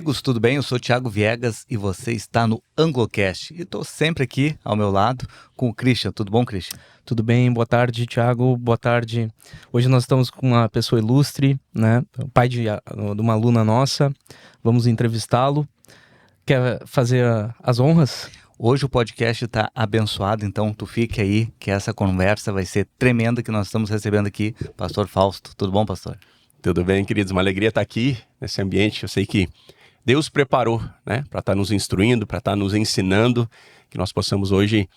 Amigos, tudo bem? Eu sou o Thiago Viegas e você está no Anglocast. E estou sempre aqui ao meu lado com o Christian. Tudo bom, Christian? Tudo bem? Boa tarde, Thiago. Boa tarde. Hoje nós estamos com uma pessoa ilustre, né? O pai de uma aluna nossa. Vamos entrevistá-lo. Quer fazer as honras? Hoje o podcast está abençoado, então tu fique aí que essa conversa vai ser tremenda que nós estamos recebendo aqui. Pastor Fausto. Tudo bom, pastor? Tudo bem, queridos? Uma alegria estar aqui nesse ambiente. Eu sei que Deus preparou, né, para estar nos instruindo, para estar nos ensinando, que nós possamos hoje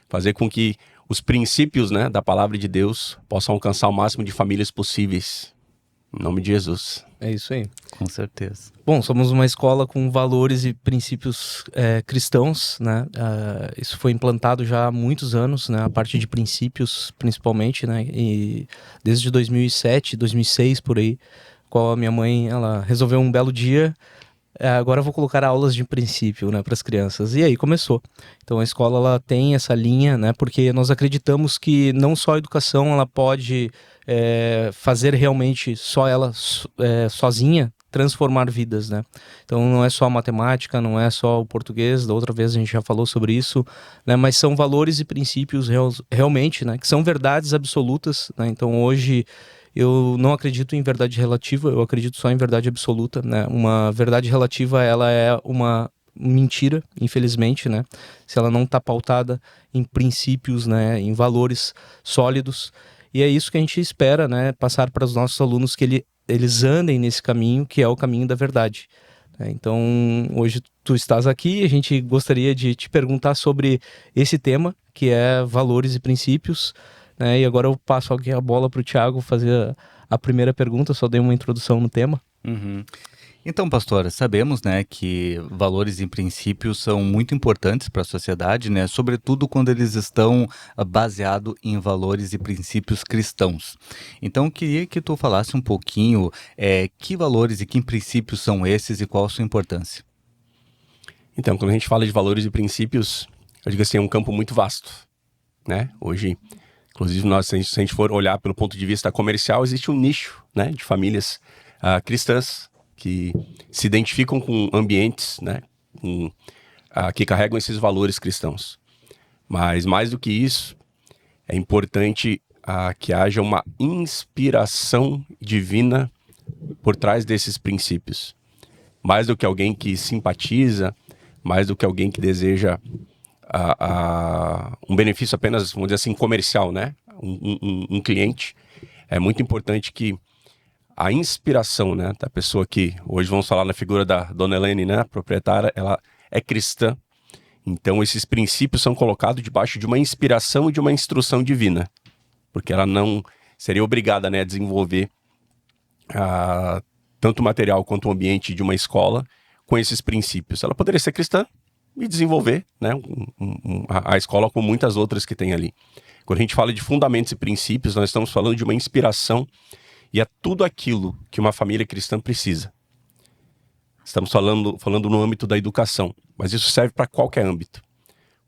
fazer com que os princípios, né, da palavra de Deus possam alcançar o máximo de famílias possíveis. Em nome de Jesus. É isso aí. Com certeza. Bom, somos uma escola com valores e princípios cristãos, né? Isso foi implantado já há muitos anos, né? A parte de princípios, principalmente, né? E desde 2007, 2006, por aí, qual a minha mãe, ela resolveu um belo dia, agora eu vou colocar aulas de princípio, né, para as crianças. E aí começou. Então a escola, ela tem essa linha, né, porque nós acreditamos que não só a educação ela pode fazer realmente só ela sozinha transformar vidas, né? Então não é só a matemática, não é só o português, da outra vez a gente já falou sobre isso, né? Mas são valores e princípios realmente, né, que são verdades absolutas, né? Então hoje eu não acredito em verdade relativa, eu acredito só em verdade absoluta, né? Uma verdade relativa, ela é uma mentira, infelizmente, né? Se ela não está pautada em princípios, né? Em valores sólidos. E é isso que a gente espera, né? Passar para os nossos alunos, que eles andem nesse caminho, que é o caminho da verdade. Então, hoje tu estás aqui, a gente gostaria de te perguntar sobre esse tema, que é valores e princípios, né? E agora eu passo aqui a bola para o Thiago fazer a primeira pergunta, só dei uma introdução no tema. Uhum. Então, pastora, sabemos, né, que valores e princípios são muito importantes para a sociedade, né, sobretudo quando eles estão baseados em valores e princípios cristãos. Então, queria que tu falasse um pouquinho que valores e que princípios são esses e qual a sua importância. Então, quando a gente fala de valores e princípios, eu digo assim, é um campo muito vasto, né? Hoje, inclusive, se a gente for olhar pelo ponto de vista comercial, existe um nicho, né, de famílias cristãs que se identificam com ambientes, né, que carregam esses valores cristãos. Mas mais do que isso, é importante que haja uma inspiração divina por trás desses princípios. Mais do que alguém que simpatiza, mais do que alguém que deseja um benefício apenas, vamos dizer assim, comercial, né? Um cliente. É muito importante que a inspiração, né, da pessoa que, hoje vamos falar na figura da Dona Helene, né, a proprietária, ela é cristã. Então esses princípios são colocados debaixo de uma inspiração e de uma instrução divina. Porque ela não seria obrigada, né, a desenvolver tanto o material quanto o ambiente de uma escola com esses princípios. Ela poderia ser cristã e desenvolver, né, a escola com muitas outras que tem ali. Quando a gente fala de fundamentos e princípios, nós estamos falando de uma inspiração e é tudo aquilo que uma família cristã precisa. Estamos falando no âmbito da educação, mas isso serve para qualquer âmbito.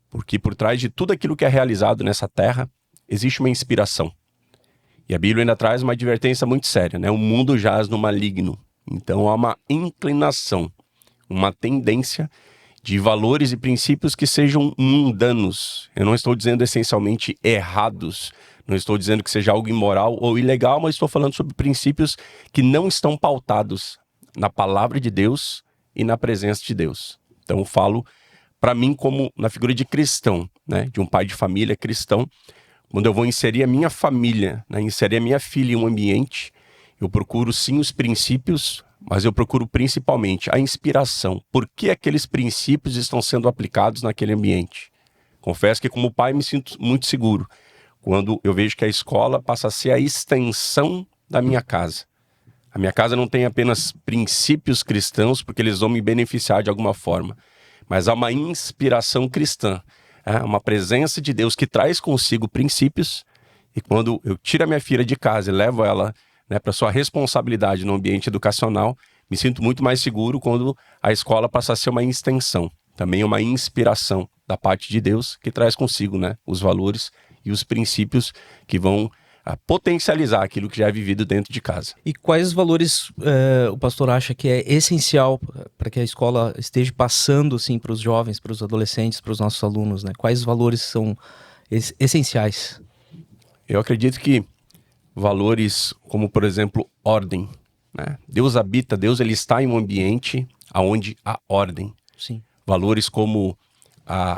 Porque por trás de tudo aquilo que é realizado nessa terra, existe uma inspiração. E a Bíblia ainda traz uma advertência muito séria, né? O mundo jaz no maligno. Então há uma inclinação, uma tendência de valores e princípios que sejam mundanos. Eu não estou dizendo essencialmente errados, não estou dizendo que seja algo imoral ou ilegal, mas estou falando sobre princípios que não estão pautados na palavra de Deus e na presença de Deus. Então eu falo para mim como na figura de cristão, né? De um pai de família cristão. Quando eu vou inserir a minha família, né? Inserir a minha filha em um ambiente, eu procuro sim os princípios, mas eu procuro principalmente a inspiração. Por que aqueles princípios estão sendo aplicados naquele ambiente? Confesso que como pai me sinto muito seguro quando eu vejo que a escola passa a ser a extensão da minha casa. A minha casa não tem apenas princípios cristãos, porque eles vão me beneficiar de alguma forma, mas há uma inspiração cristã, uma presença de Deus que traz consigo princípios, e quando eu tiro a minha filha de casa e levo ela, né, para sua responsabilidade no ambiente educacional, me sinto muito mais seguro quando a escola passa a ser uma extensão, também uma inspiração da parte de Deus que traz consigo, né, os valores e os princípios que vão potencializar aquilo que já é vivido dentro de casa. E quais valores o pastor acha que é essencial para que a escola esteja passando assim, para os jovens, para os adolescentes, para os nossos alunos, né? Quais valores são essenciais? Eu acredito que valores como, por exemplo, ordem, né? Deus ele está em um ambiente onde há ordem. Sim. Valores como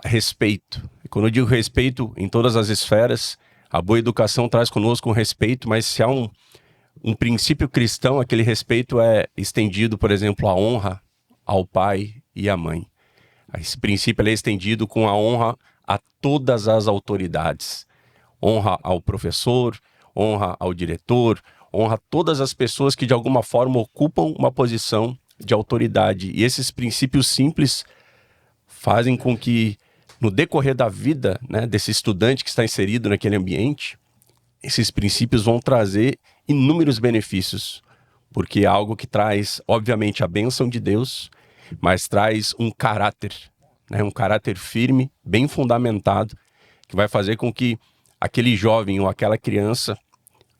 respeito. E quando eu digo respeito em todas as esferas, a boa educação traz conosco um respeito, mas se há um princípio cristão, aquele respeito é estendido, por exemplo, à honra ao pai e à mãe. Esse princípio é estendido com a honra a todas as autoridades. Honra ao professor, honra ao diretor, honra a todas as pessoas que de alguma forma ocupam uma posição de autoridade. E esses princípios simples fazem com que, no decorrer da vida, né, desse estudante que está inserido naquele ambiente, esses princípios vão trazer inúmeros benefícios, porque é algo que traz, obviamente, a bênção de Deus, mas traz um caráter, né, um caráter firme, bem fundamentado, que vai fazer com que aquele jovem ou aquela criança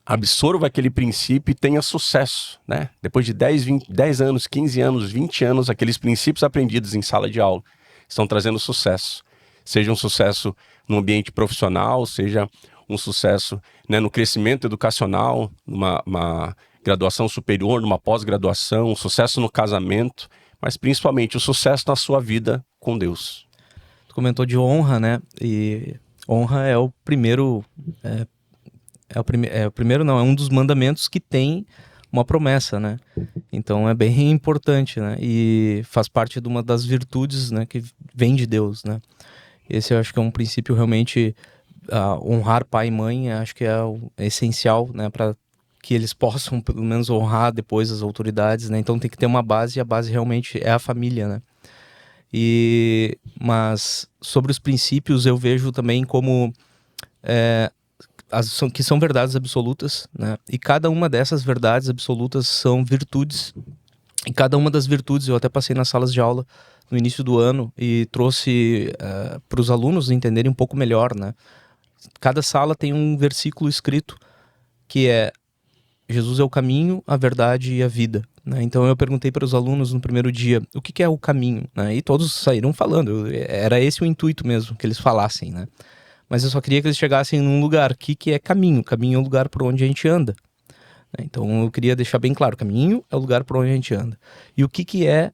absorva aquele princípio e tenha sucesso, né? Depois de 10 anos, 15 anos, 20 anos, aqueles princípios aprendidos em sala de aula estão trazendo sucesso. Seja um sucesso no ambiente profissional, seja um sucesso, né, no crescimento educacional, numa graduação superior, numa pós-graduação, um sucesso no casamento, mas principalmente o sucesso na sua vida com Deus. Tu comentou de honra, né? E honra é o primeiro... é um dos mandamentos que tem uma promessa, né? Então é bem importante, né? E faz parte de uma das virtudes, né, que vem de Deus, né? Esse eu acho que é um princípio realmente, honrar pai e mãe, acho que é essencial, né, para que eles possam pelo menos honrar depois as autoridades, né? Então tem que ter uma base, e a base realmente é a família, né? Mas sobre os princípios eu vejo também como que são verdades absolutas, né? E cada uma dessas verdades absolutas são virtudes. E cada uma das virtudes, eu até passei nas salas de aula no início do ano e trouxe para os alunos entenderem um pouco melhor, né? Cada sala tem um versículo escrito que é: Jesus é o caminho, a verdade e a vida, né? Então eu perguntei para os alunos no primeiro dia o que é o caminho, né? E todos saíram falando, era esse o intuito mesmo, que eles falassem, né? Mas eu só queria que eles chegassem num lugar. O que é caminho? Caminho é o lugar por onde a gente anda. Então eu queria deixar bem claro, caminho é o lugar por onde a gente anda. E o que é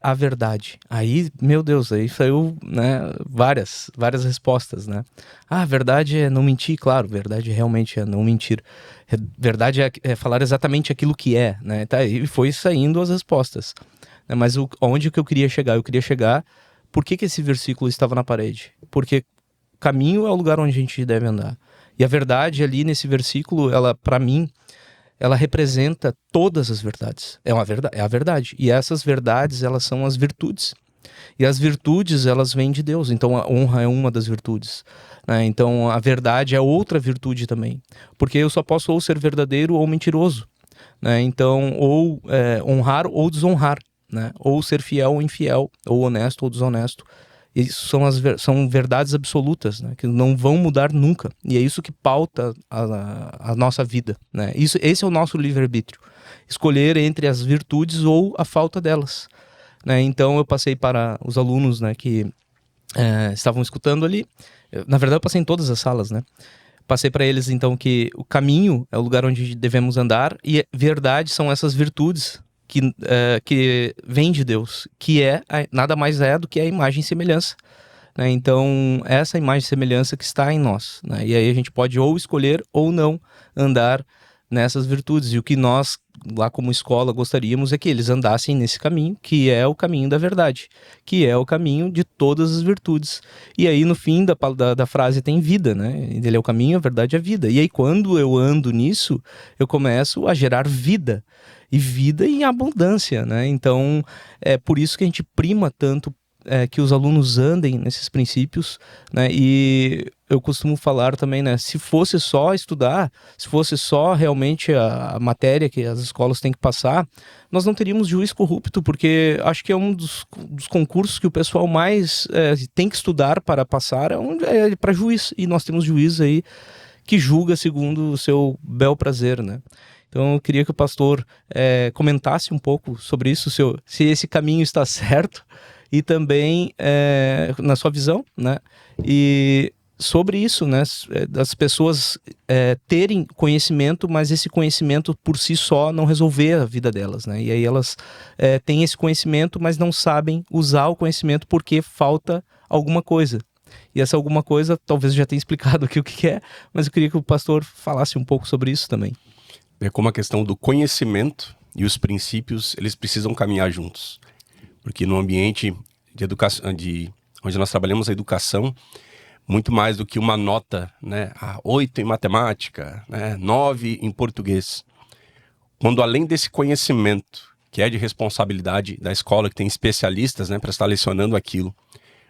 a verdade? Aí, meu Deus, aí saiu, né, várias respostas, né? A verdade é não mentir, claro, verdade realmente é não mentir. Verdade é falar exatamente aquilo que é, né? Tá, e foi saindo as respostas. Mas onde que eu queria chegar? Eu queria chegar, por que esse versículo estava na parede? Porque caminho é o lugar onde a gente deve andar. E a verdade ali nesse versículo, ela, para mim, ela representa todas as verdades. É a verdade. E essas verdades, elas são as virtudes. E as virtudes, elas vêm de Deus. Então a honra é uma das virtudes, né? Então a verdade é outra virtude também. Porque eu só posso ou ser verdadeiro ou mentiroso, né? Então, ou honrar ou desonrar, né? Ou ser fiel ou infiel, ou honesto ou desonesto. Isso são verdades absolutas, né, que não vão mudar nunca. E é isso que pauta a nossa vida, né? Esse é o nosso livre-arbítrio. Escolher entre as virtudes ou a falta delas, né? Então eu passei para os alunos, né, que estavam escutando ali. Na verdade eu passei em todas as salas, né? Passei para eles então que o caminho é o lugar onde devemos andar e verdade são essas virtudes que vem de Deus, que nada mais é do que a imagem e semelhança, né? Então, essa imagem e semelhança que está em nós, né? E aí a gente pode ou escolher ou não andar nessas virtudes. E o que nós, lá como escola, gostaríamos é que eles andassem nesse caminho, que é o caminho da verdade, que é o caminho de todas as virtudes. E aí, no fim da frase tem vida, né? Ele é o caminho, a verdade e a vida. E aí, quando eu ando nisso, eu começo a gerar vida. E vida em abundância, né? Então, é por isso que a gente prima tanto que os alunos andem nesses princípios, né? E eu costumo falar também, né? Se fosse só estudar, se fosse só realmente a matéria que as escolas têm que passar, nós não teríamos juiz corrupto, porque acho que é um dos concursos que o pessoal mais tem que estudar para passar, é para juiz. E nós temos juiz aí que julga segundo o seu bel prazer, né? Então eu queria que o pastor comentasse um pouco sobre isso, se esse caminho está certo, e também na sua visão, né? E sobre isso, né? Das pessoas terem conhecimento, mas esse conhecimento por si só não resolver a vida delas, né? E aí elas têm esse conhecimento, mas não sabem usar o conhecimento porque falta alguma coisa. E essa alguma coisa, talvez eu já tenha explicado aqui o que é, mas eu queria que o pastor falasse um pouco sobre isso também. É como a questão do conhecimento e os princípios, eles precisam caminhar juntos. Porque no ambiente de educação, onde nós trabalhamos a educação, muito mais do que uma nota, né, 8 em matemática, né, 9 em português. Quando além desse conhecimento, que é de responsabilidade da escola, que tem especialistas, né, para estar lecionando aquilo,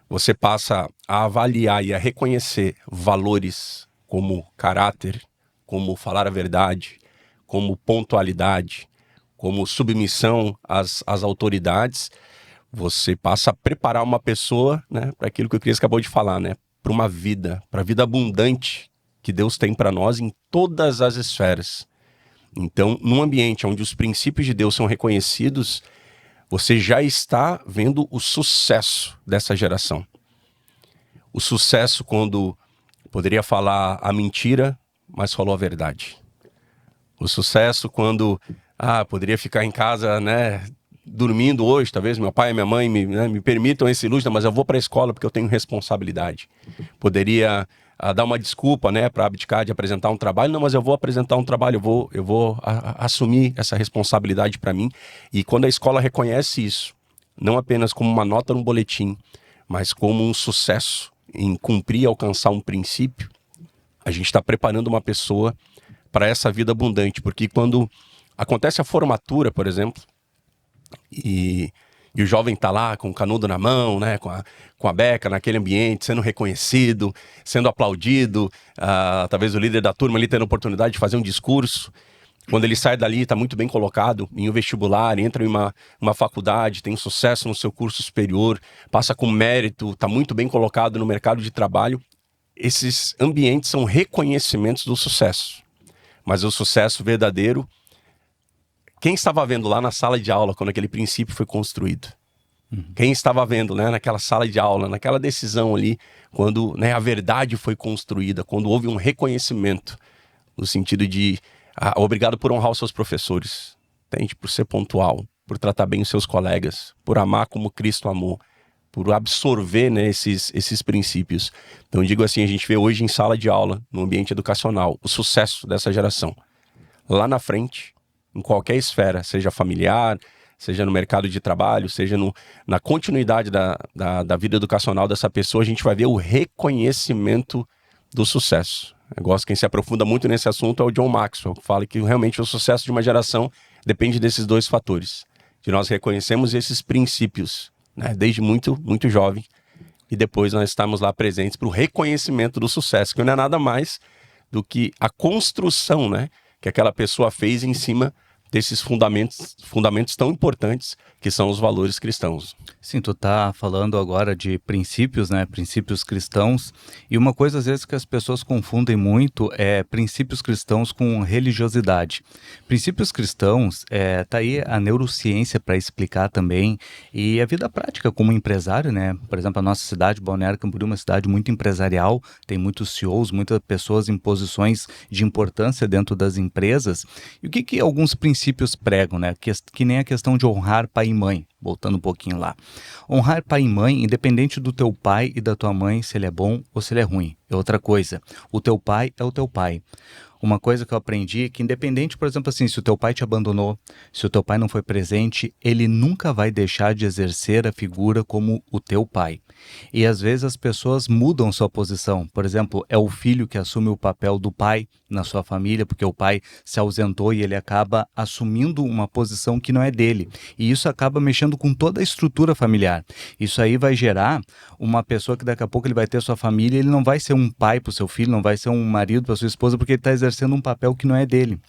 você passa a avaliar e a reconhecer valores como caráter, como falar a verdade, como pontualidade, como submissão às autoridades, você passa a preparar uma pessoa, né, para aquilo que o Cris acabou de falar, né, para uma vida, para a vida abundante que Deus tem para nós em todas as esferas. Então, num ambiente onde os princípios de Deus são reconhecidos, você já está vendo o sucesso dessa geração. O sucesso quando poderia falar a mentira, mas falou a verdade. O sucesso quando poderia ficar em casa, né, dormindo hoje, talvez meu pai e minha mãe me permitam esse luxo, mas eu vou para a escola porque eu tenho responsabilidade. Poderia dar uma desculpa, né, para abdicar de apresentar um trabalho, não, mas eu vou apresentar um trabalho, eu vou assumir essa responsabilidade para mim. E quando a escola reconhece isso, não apenas como uma nota no boletim, mas como um sucesso em cumprir e alcançar um princípio, a gente está preparando uma pessoa para essa vida abundante, porque quando acontece a formatura, por exemplo, e o jovem está lá com o canudo na mão, né, com a beca naquele ambiente, sendo reconhecido, sendo aplaudido, talvez o líder da turma ali tendo a oportunidade de fazer um discurso. Quando ele sai dali, está muito bem colocado em um vestibular, entra em uma faculdade, tem sucesso no seu curso superior, passa com mérito, está muito bem colocado no mercado de trabalho. Esses ambientes são reconhecimentos do sucesso. Mas o sucesso verdadeiro, quem estava vendo lá na sala de aula quando aquele princípio foi construído? Quem estava vendo, né, naquela sala de aula, naquela decisão ali, quando, né, a verdade foi construída, quando houve um reconhecimento, no sentido de obrigado por honrar os seus professores, entende? Por ser pontual, por tratar bem os seus colegas, por amar como Cristo amou, por absorver, né, esses princípios. Então, digo assim, a gente vê hoje em sala de aula, no ambiente educacional, o sucesso dessa geração. Lá na frente, em qualquer esfera, seja familiar, seja no mercado de trabalho, seja na continuidade da vida educacional dessa pessoa, a gente vai ver o reconhecimento do sucesso. Eu gosto, quem se aprofunda muito nesse assunto é o John Maxwell, que fala que realmente o sucesso de uma geração depende desses dois fatores. De nós reconhecemos esses princípios, né, desde muito, muito jovem, e depois nós estamos lá presentes para o reconhecimento do sucesso, que não é nada mais do que a construção, né, que aquela pessoa fez em cima desses fundamentos tão importantes que são os valores cristãos. Sim, tu tá falando agora de princípios, né? Princípios cristãos. E uma coisa, às vezes, que as pessoas confundem muito é princípios cristãos com religiosidade. Princípios cristãos, tá aí a neurociência para explicar também. E a vida prática como empresário, né? Por exemplo, a nossa cidade, Balneário Camboriú, é uma cidade muito empresarial, tem muitos CEOs, muitas pessoas em posições de importância dentro das empresas. E o que alguns princípios pregam, né? Que nem a questão de honrar pai e mãe. Voltando um pouquinho lá. Honrar pai e mãe, independente do teu pai e da tua mãe, se ele é bom ou se ele é ruim. É outra coisa. O teu pai é o teu pai. Uma coisa que eu aprendi é que independente, por exemplo, assim, se o teu pai te abandonou, se o teu pai não foi presente, ele nunca vai deixar de exercer a figura como o teu pai. E às vezes as pessoas mudam sua posição. Por exemplo, é o filho que assume o papel do pai na sua família, porque o pai se ausentou e ele acaba assumindo uma posição que não é dele. E isso acaba mexendo com toda a estrutura familiar. Isso aí vai gerar uma pessoa que daqui a pouco ele vai ter sua família, ele não vai ser um pai para o seu filho, não vai ser um marido para sua esposa, porque ele está exercendo um papel que não é dele.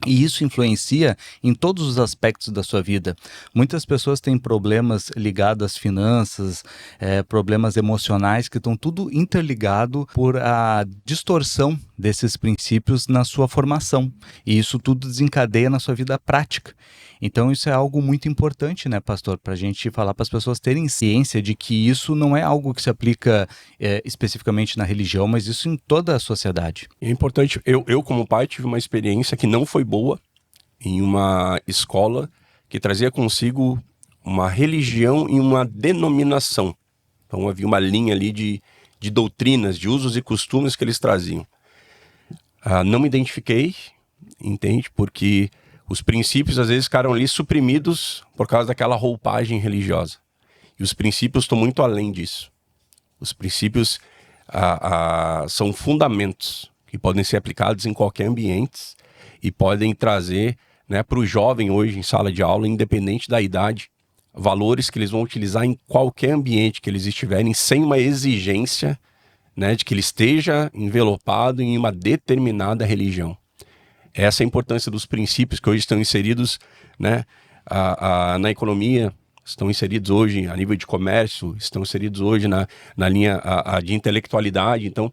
E isso influencia em todos os aspectos da sua vida. Muitas pessoas têm problemas ligados às finanças, problemas emocionais, que estão tudo interligado por a distorção desses princípios na sua formação. E isso tudo desencadeia na sua vida prática. Então isso é algo muito importante, né, pastor? Para a gente falar para as pessoas terem ciência de que isso não é algo que se aplica especificamente na religião, mas isso em toda a sociedade. É importante, eu como pai tive uma experiência que não foi boa em uma escola que trazia consigo uma religião e uma denominação. Então havia uma linha ali de doutrinas, de usos e costumes que eles traziam. Não me identifiquei, entende? Porque os princípios às vezes ficaram ali suprimidos por causa daquela roupagem religiosa. E os princípios estão muito além disso. Os princípios são fundamentos que podem ser aplicados em qualquer ambiente e podem trazer, né, para o jovem hoje em sala de aula, independente da idade, valores que eles vão utilizar em qualquer ambiente que eles estiverem, sem uma exigência, né, de que ele esteja envelopado em uma determinada religião. Essa é a importância dos princípios que hoje estão inseridos, né, na economia, estão inseridos hoje a nível de comércio, estão inseridos hoje na linha de intelectualidade. Então,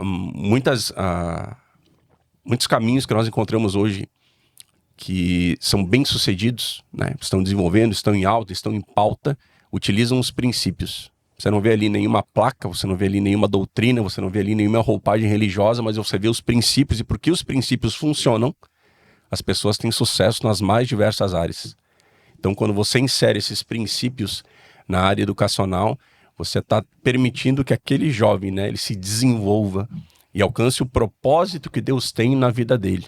muitos caminhos que nós encontramos hoje que são bem-sucedidos, né, estão desenvolvendo, estão em alta, estão em pauta, utilizam os princípios. Você não vê ali nenhuma placa, você não vê ali nenhuma doutrina, você não vê ali nenhuma roupagem religiosa, mas você vê os princípios, e porque os princípios funcionam, as pessoas têm sucesso nas mais diversas áreas. Então, quando você insere esses princípios na área educacional, você está permitindo que aquele jovem, né, ele se desenvolva e alcance o propósito que Deus tem na vida dele,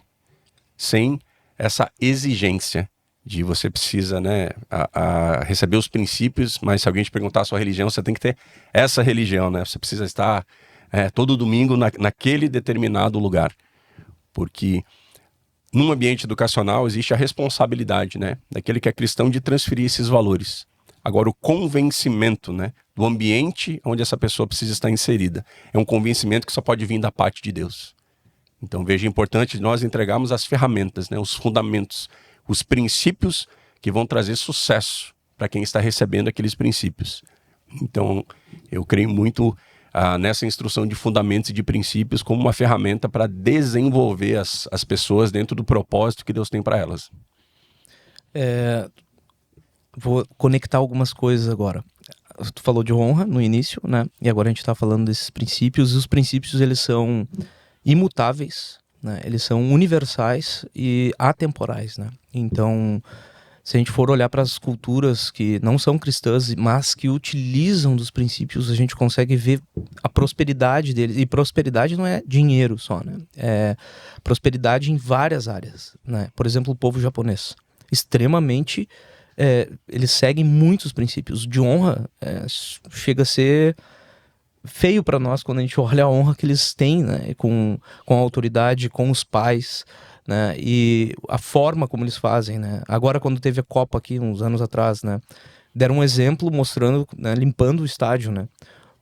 sem essa exigência de você precisa, né, receber os princípios, mas se alguém te perguntar a sua religião, você tem que ter essa religião, né? Você precisa estar todo domingo naquele determinado lugar, porque num ambiente educacional existe a responsabilidade, né, daquele que é cristão de transferir esses valores. Agora, o convencimento, né, do ambiente onde essa pessoa precisa estar inserida é um convencimento que só pode vir da parte de Deus. Então, veja, é importante nós entregarmos as ferramentas, né, os fundamentos, os princípios que vão trazer sucesso para quem está recebendo aqueles princípios. Então, eu creio muito nessa instrução de fundamentos e de princípios como uma ferramenta para desenvolver as pessoas dentro do propósito que Deus tem para elas. Vou conectar algumas coisas agora. Tu falou de honra no início, né? E agora a gente está falando desses princípios. Os princípios, eles são imutáveis, né? Eles são universais e atemporais, né? Então, se a gente for olhar para as culturas que não são cristãs, mas que utilizam dos princípios, a gente consegue ver a prosperidade deles. E prosperidade não é dinheiro só, né? É prosperidade em várias áreas, né? Por exemplo, o povo japonês. Extremamente... eles seguem muitos princípios. De honra, chega a ser feio para nós quando a gente olha a honra que eles têm, né? Com a autoridade, com os pais, né? E a forma como eles fazem, né? Agora, quando teve a Copa aqui, uns anos atrás, né? Deram um exemplo mostrando, né? Limpando o estádio, né?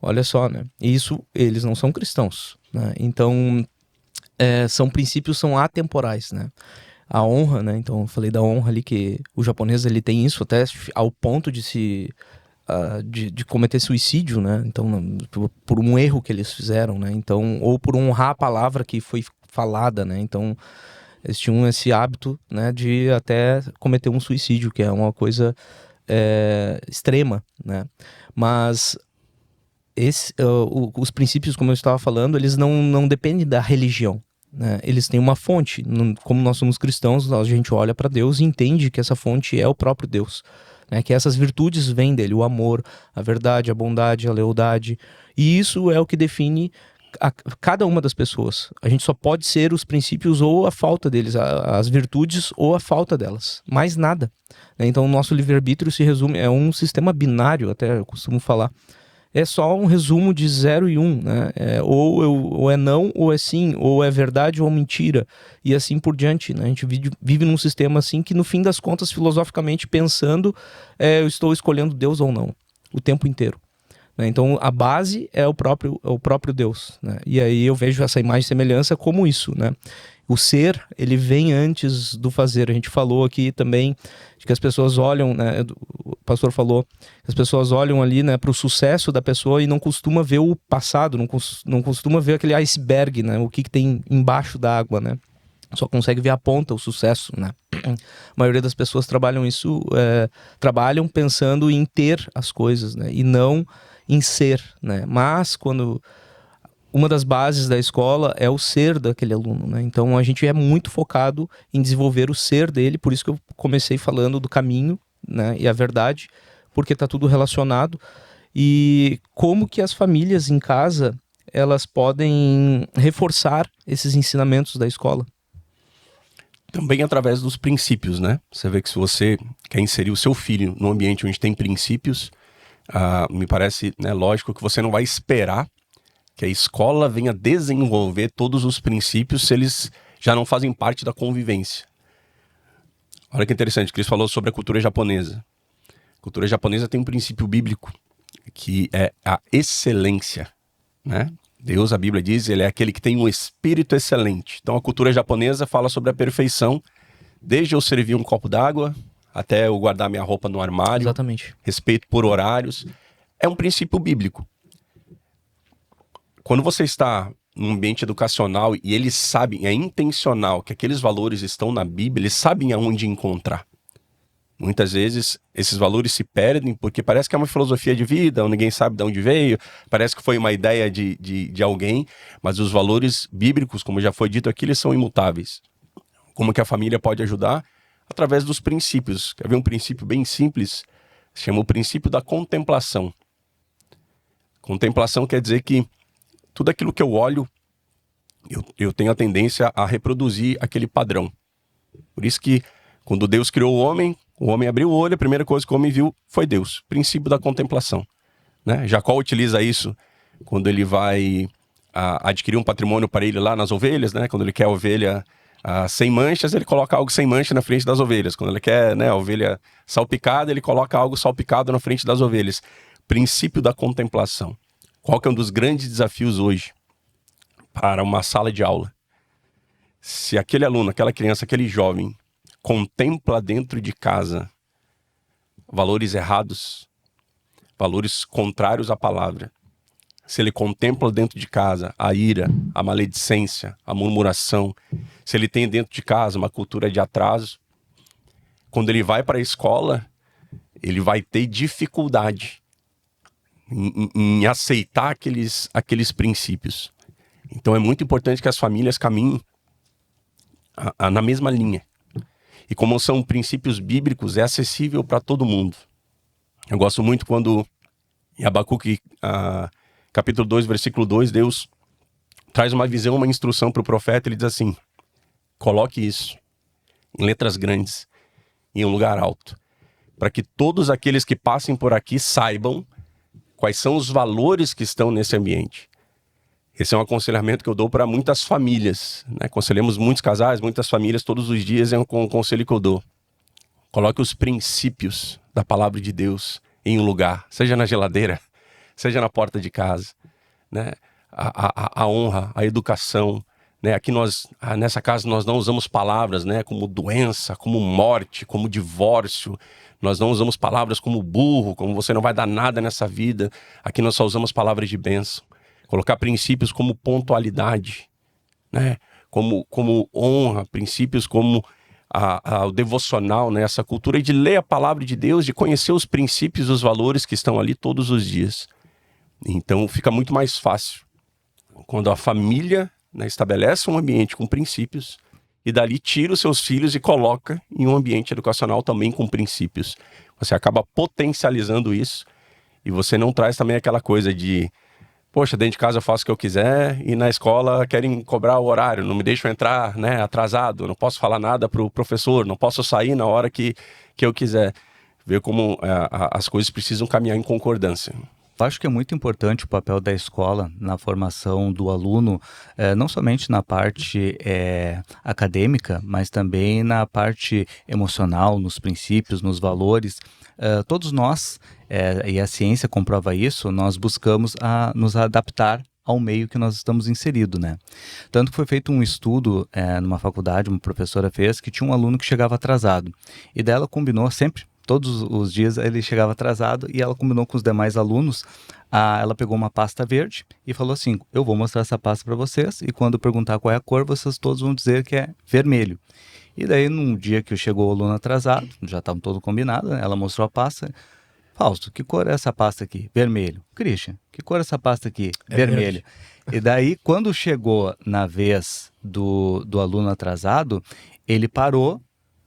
Olha só, né? E isso, eles não são cristãos, né? Então, são princípios, são atemporais, né? A honra, né? Então, eu falei da honra ali, que o japonês, ele tem isso até ao ponto de de cometer suicídio, né? Então, por um erro que eles fizeram, né? Então, ou por honrar a palavra que foi falada, né? Então, eles tinham esse hábito, né, de até cometer um suicídio, que é uma coisa extrema, né? Mas os princípios, como eu estava falando, eles não dependem da religião, né? Eles têm uma fonte. Como nós somos cristãos, a gente olha para Deus e entende que essa fonte é o próprio Deus, né? Que essas virtudes vêm dele, o amor, a verdade, a bondade, a lealdade. E isso é o que define cada uma das pessoas. A gente só pode ser os princípios ou a falta deles, as virtudes ou a falta delas, mais nada, né? Então o nosso livre-arbítrio se resume, é um sistema binário, até eu costumo falar. É só um resumo de 0 e 1, né? Ou é não, ou é sim, ou é verdade ou mentira, e assim por diante, né? A gente vive num sistema assim que, no fim das contas, filosoficamente pensando, eu estou escolhendo Deus ou não, o tempo inteiro, né? Então a base é o próprio Deus, né? E aí eu vejo essa imagem e semelhança como isso, né? O ser, ele vem antes do fazer. A gente falou aqui também de que as pessoas olham, né, o pastor falou, as pessoas olham ali, né, para o sucesso da pessoa e não costuma ver o passado, não costuma ver aquele iceberg, né, o que tem embaixo da água, né. Só consegue ver a ponta, o sucesso, né. A maioria das pessoas trabalham pensando em ter as coisas, né, e não em ser, né. Mas quando uma das bases da escola é o ser daquele aluno, né? Então a gente é muito focado em desenvolver o ser dele, por isso que eu comecei falando do caminho, né, e a verdade, porque está tudo relacionado. E como que as famílias em casa, elas podem reforçar esses ensinamentos da escola? Também através dos princípios, né? Você vê que se você quer inserir o seu filho num ambiente onde tem princípios, me parece, né, lógico que você não vai esperar que a escola venha desenvolver todos os princípios se eles já não fazem parte da convivência. Olha que interessante, o Cris falou sobre a cultura japonesa. A cultura japonesa tem um princípio bíblico, que é a excelência, né? Deus, a Bíblia diz, ele é aquele que tem um espírito excelente. Então a cultura japonesa fala sobre a perfeição, desde eu servir um copo d'água, até eu guardar minha roupa no armário. Exatamente. Respeito por horários. É um princípio bíblico. Quando você está num ambiente educacional e eles sabem, é intencional que aqueles valores estão na Bíblia, eles sabem aonde encontrar. Muitas vezes esses valores se perdem porque parece que é uma filosofia de vida, ninguém sabe de onde veio, parece que foi uma ideia de alguém, mas os valores bíblicos, como já foi dito aqui, eles são imutáveis. Como que a família pode ajudar? Através dos princípios. Quer ver um princípio bem simples? Se chama o princípio da contemplação. Contemplação quer dizer que tudo aquilo que eu olho, eu tenho a tendência a reproduzir aquele padrão. Por isso que, quando Deus criou o homem abriu o olho, a primeira coisa que o homem viu foi Deus. Princípio da contemplação, né? Jacó utiliza isso quando ele vai adquirir um patrimônio para ele lá nas ovelhas, né? Quando ele quer a ovelha sem manchas, ele coloca algo sem mancha na frente das ovelhas. Quando ele quer, né, a ovelha salpicada, ele coloca algo salpicado na frente das ovelhas. Princípio da contemplação. Qual que é um dos grandes desafios hoje para uma sala de aula? Se aquele aluno, aquela criança, aquele jovem contempla dentro de casa valores errados, valores contrários à palavra, se ele contempla dentro de casa a ira, a maledicência, a murmuração, se ele tem dentro de casa uma cultura de atraso, quando ele vai para a escola, ele vai ter dificuldade em aceitar aqueles princípios. Então é muito importante que as famílias caminhem na mesma linha. E como são princípios bíblicos, é acessível para todo mundo. Eu gosto muito quando em Abacuque, capítulo 2, versículo 2, Deus traz uma visão, uma instrução para o profeta. Ele diz assim: coloque isso em letras grandes, em um lugar alto, para que todos aqueles que passem por aqui saibam quais são os valores que estão nesse ambiente. Esse é um aconselhamento que eu dou para muitas famílias, né? Aconselhamos muitos casais, muitas famílias, todos os dias é um conselho que eu dou. Coloque os princípios da palavra de Deus em um lugar, seja na geladeira, seja na porta de casa, né? A honra, a educação, né? Aqui nessa casa nós não usamos palavras, né, como doença, como morte, como divórcio. Nós não usamos palavras como burro, como você não vai dar nada nessa vida. Aqui nós só usamos palavras de bênção. Colocar princípios como pontualidade, né? Como honra, princípios como o devocional, né? Essa cultura de ler a palavra de Deus, de conhecer os princípios, os valores que estão ali todos os dias. Então fica muito mais fácil quando a família, né, estabelece um ambiente com princípios e dali tira os seus filhos e coloca em um ambiente educacional também com princípios. Você acaba potencializando isso e você não traz também aquela coisa de, poxa, dentro de casa eu faço o que eu quiser e na escola querem cobrar o horário, não me deixam entrar, né, atrasado, não posso falar nada para o professor, não posso sair na hora que eu quiser. Ver como as coisas precisam caminhar em concordância. Acho que é muito importante o papel da escola na formação do aluno, não somente na parte acadêmica, mas também na parte emocional, nos princípios, nos valores. Todos nós, e a ciência comprova isso, nós buscamos nos adaptar ao meio que nós estamos inseridos, né? Tanto que foi feito um estudo numa faculdade, uma professora fez, que tinha um aluno que chegava atrasado. E daí ela combinou sempre, todos os dias ele chegava atrasado, e ela combinou com os demais alunos, ela pegou uma pasta verde e falou assim, eu vou mostrar essa pasta para vocês, e quando perguntar qual é a cor, vocês todos vão dizer que é vermelho. E daí, num dia que chegou o aluno atrasado, já estavam todos combinados, né? Ela mostrou a pasta. Fausto, que cor é essa pasta aqui? Vermelho. Christian, que cor é essa pasta aqui? Vermelho. E daí, quando chegou na vez do aluno atrasado, ele parou,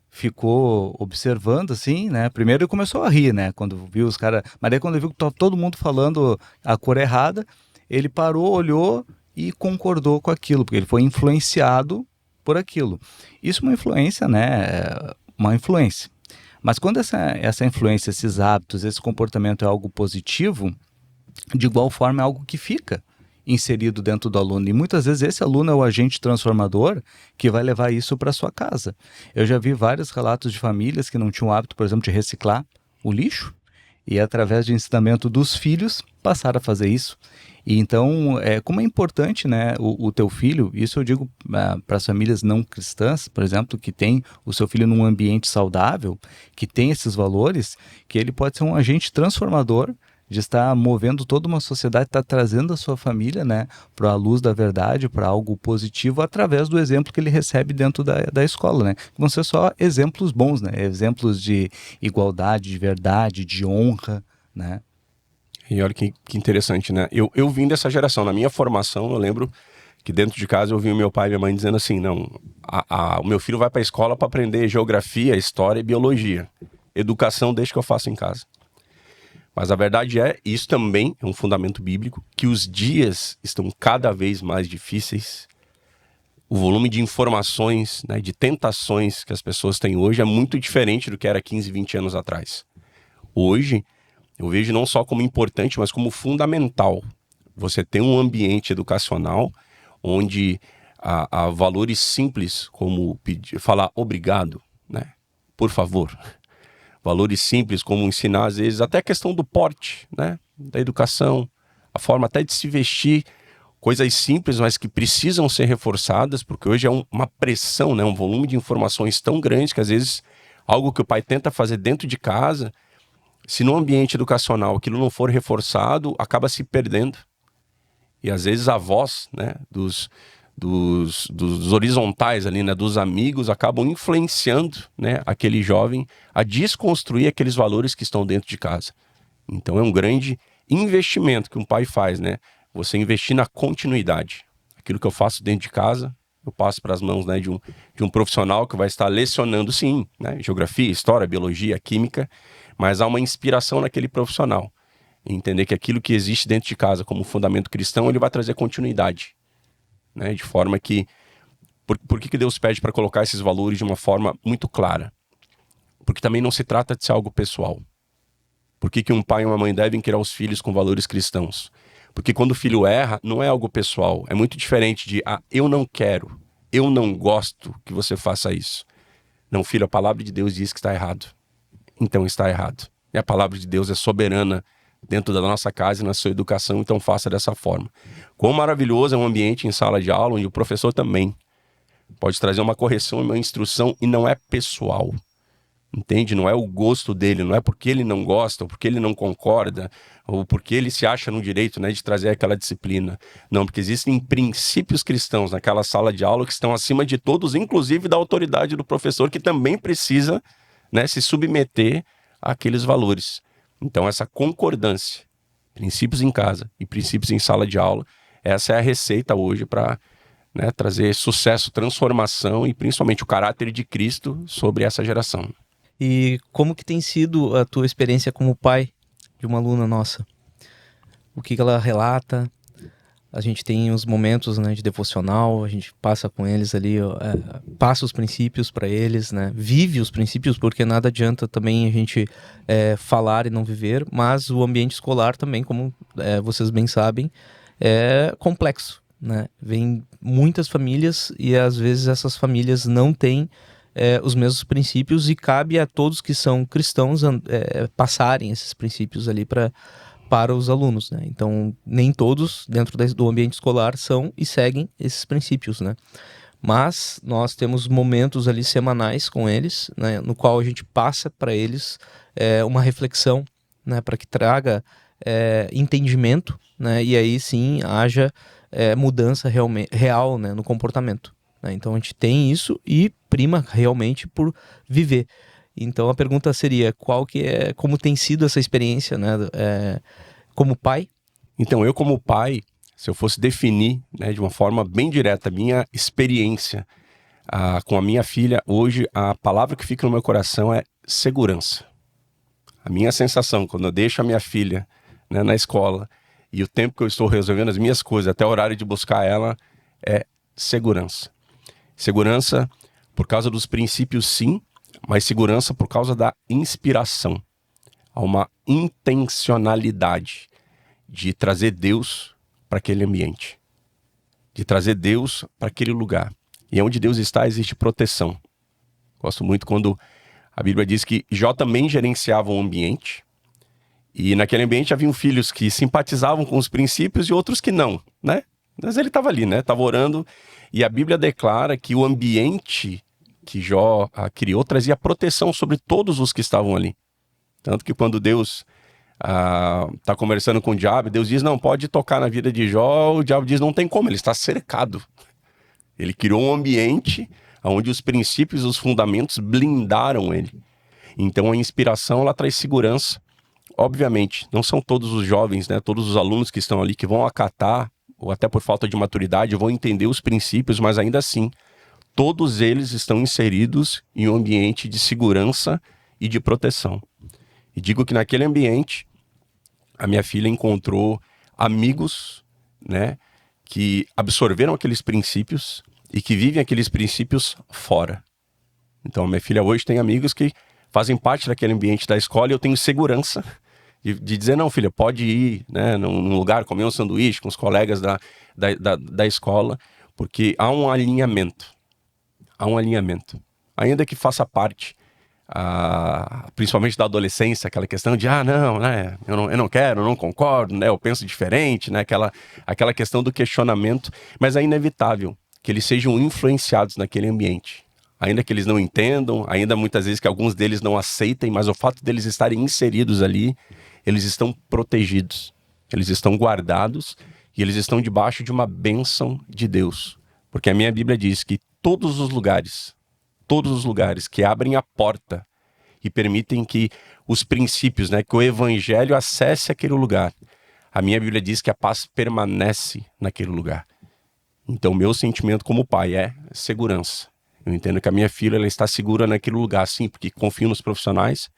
ficou observando assim, né? Primeiro ele começou a rir, né? Quando viu os caras... Mas daí quando ele viu que estava todo mundo falando a cor errada, ele parou, olhou e concordou com aquilo, porque ele foi influenciado por aquilo. Isso é uma influência, né? Uma influência. Mas quando essa influência, esses hábitos, esse comportamento é algo positivo, de igual forma é algo que fica inserido dentro do aluno. E muitas vezes esse aluno é o agente transformador que vai levar isso para sua casa. Eu já vi vários relatos de famílias que não tinham o hábito, por exemplo, de reciclar o lixo, e através do ensinamento dos filhos passaram a fazer isso. E então, como é importante, né, o teu filho, isso eu digo para as famílias não cristãs, por exemplo, que tem o seu filho num ambiente saudável, que tem esses valores, que ele pode ser um agente transformador de estar movendo toda uma sociedade, estar trazendo a sua família, né, para a luz da verdade, para algo positivo, através do exemplo que ele recebe dentro da escola, né? Vão ser só exemplos bons, né? Exemplos de igualdade, de verdade, de honra, né? E olha que interessante, né? Eu vim dessa geração. Na minha formação, eu lembro que dentro de casa eu vi o meu pai e minha mãe dizendo assim, não, o meu filho vai para a escola para aprender geografia, história e biologia. Educação deixa que eu faço em casa. Mas a verdade isso também é um fundamento bíblico, que os dias estão cada vez mais difíceis. O volume de informações, né, de tentações que as pessoas têm hoje é muito diferente do que era 15, 20 anos atrás. Hoje, eu vejo não só como importante, mas como fundamental você ter um ambiente educacional onde há valores simples, como falar obrigado, né? Por favor. Valores simples, como ensinar, às vezes, até a questão do porte, né? Da educação, a forma até de se vestir, coisas simples, mas que precisam ser reforçadas, porque hoje é uma pressão, né? Um volume de informações tão grande que, às vezes, algo que o pai tenta fazer dentro de casa, se no ambiente educacional aquilo não for reforçado, acaba se perdendo. E às vezes a voz, né, dos horizontais ali, né, dos amigos, acabam influenciando, né, aquele jovem a desconstruir aqueles valores que estão dentro de casa. Então é um grande investimento que um pai faz, né? Você investir na continuidade. Aquilo que eu faço dentro de casa, eu passo para as mãos, né, de um profissional que vai estar lecionando, sim, né, geografia, história, biologia, química, mas há uma inspiração naquele profissional. Entender que aquilo que existe dentro de casa como fundamento cristão, ele vai trazer continuidade, né? De forma que... Por que Deus pede para colocar esses valores de uma forma muito clara? Porque também não se trata de ser algo pessoal. Por que um pai e uma mãe devem criar os filhos com valores cristãos? Porque quando o filho erra, não é algo pessoal. É muito diferente de, eu não quero, eu não gosto que você faça isso. Não, filho, a palavra de Deus diz que está errado. Então está errado. E a palavra de Deus é soberana dentro da nossa casa e na sua educação, então faça dessa forma. Quão maravilhoso é um ambiente em sala de aula onde o professor também pode trazer uma correção e uma instrução e não é pessoal. Entende? Não é o gosto dele, não é porque ele não gosta, ou porque ele não concorda, ou porque ele se acha no direito, né, de trazer aquela disciplina. Não, porque existem princípios cristãos naquela sala de aula que estão acima de todos, inclusive da autoridade do professor, que também precisa, né, se submeter àqueles valores. Então essa concordância, princípios em casa e princípios em sala de aula, essa é a receita hoje para, né, trazer sucesso, transformação e principalmente o caráter de Cristo sobre essa geração. E como que tem sido a tua experiência como pai de uma aluna nossa? O que ela relata? A gente tem os momentos, né, de devocional, a gente passa com eles ali, passa os princípios para eles, né, vive os princípios, porque nada adianta também a gente falar e não viver, mas o ambiente escolar também, como vocês bem sabem, é complexo, né? Vem muitas famílias e às vezes essas famílias não têm os mesmos princípios, e cabe a todos que são cristãos passarem esses princípios ali para os alunos, né? Então, nem todos dentro do ambiente escolar são e seguem esses princípios, né? Mas nós temos momentos ali semanais com eles, né, no qual a gente passa para eles uma reflexão, né, para que traga entendimento, né, e aí sim haja mudança real, né, no comportamento, né? Então a gente tem isso e prima realmente por viver. Então a pergunta seria, como tem sido essa experiência, né, como pai? Então, eu como pai, se eu fosse definir, né, de uma forma bem direta a minha experiência com a minha filha, hoje a palavra que fica no meu coração é segurança. A minha sensação, quando eu deixo a minha filha, né, na escola, e o tempo que eu estou resolvendo as minhas coisas, até o horário de buscar ela, é segurança. Segurança por causa dos princípios, sim, mas segurança por causa da inspiração. Há uma intencionalidade de trazer Deus para aquele ambiente, de trazer Deus para aquele lugar. E onde Deus está, existe proteção. Gosto muito quando a Bíblia diz que Jó também gerenciava um ambiente, e naquele ambiente haviam filhos que simpatizavam com os princípios e outros que não, né? Mas ele estava ali, né? Estava orando, e a Bíblia declara que o ambiente que Jó criou trazia proteção sobre todos os que estavam ali. Tanto que quando Deus está conversando com o diabo, Deus diz, não, pode tocar na vida de Jó, o diabo diz, não tem como, ele está cercado. Ele criou um ambiente onde os princípios e os fundamentos blindaram ele. Então a inspiração, ela traz segurança. Obviamente, não são todos os jovens, né, todos os alunos que estão ali que vão acatar, ou até por falta de maturidade, vão entender os princípios, mas ainda assim, todos eles estão inseridos em um ambiente de segurança e de proteção. E digo que naquele ambiente, a minha filha encontrou amigos, né, que absorveram aqueles princípios e que vivem aqueles princípios fora. Então, a minha filha hoje tem amigos que fazem parte daquele ambiente da escola, e eu tenho segurança de dizer, não, filha, pode ir, né, num lugar, comer um sanduíche com os colegas da escola, porque há um alinhamento. Há um alinhamento. Ainda que faça parte, principalmente da adolescência, aquela questão de, não, né, eu não quero, eu não concordo, né, eu penso diferente, né, aquela questão do questionamento, mas é inevitável que eles sejam influenciados naquele ambiente. Ainda que eles não entendam, ainda muitas vezes que alguns deles não aceitem, mas o fato deles estarem inseridos ali, eles estão protegidos, eles estão guardados e eles estão debaixo de uma bênção de Deus. Porque a minha Bíblia diz que todos os lugares que abrem a porta e permitem que os princípios, né, que o evangelho acesse aquele lugar, a minha Bíblia diz que a paz permanece naquele lugar. Então, o meu sentimento como pai é segurança. Eu entendo que a minha filha, ela está segura naquele lugar, sim, porque confio nos profissionais,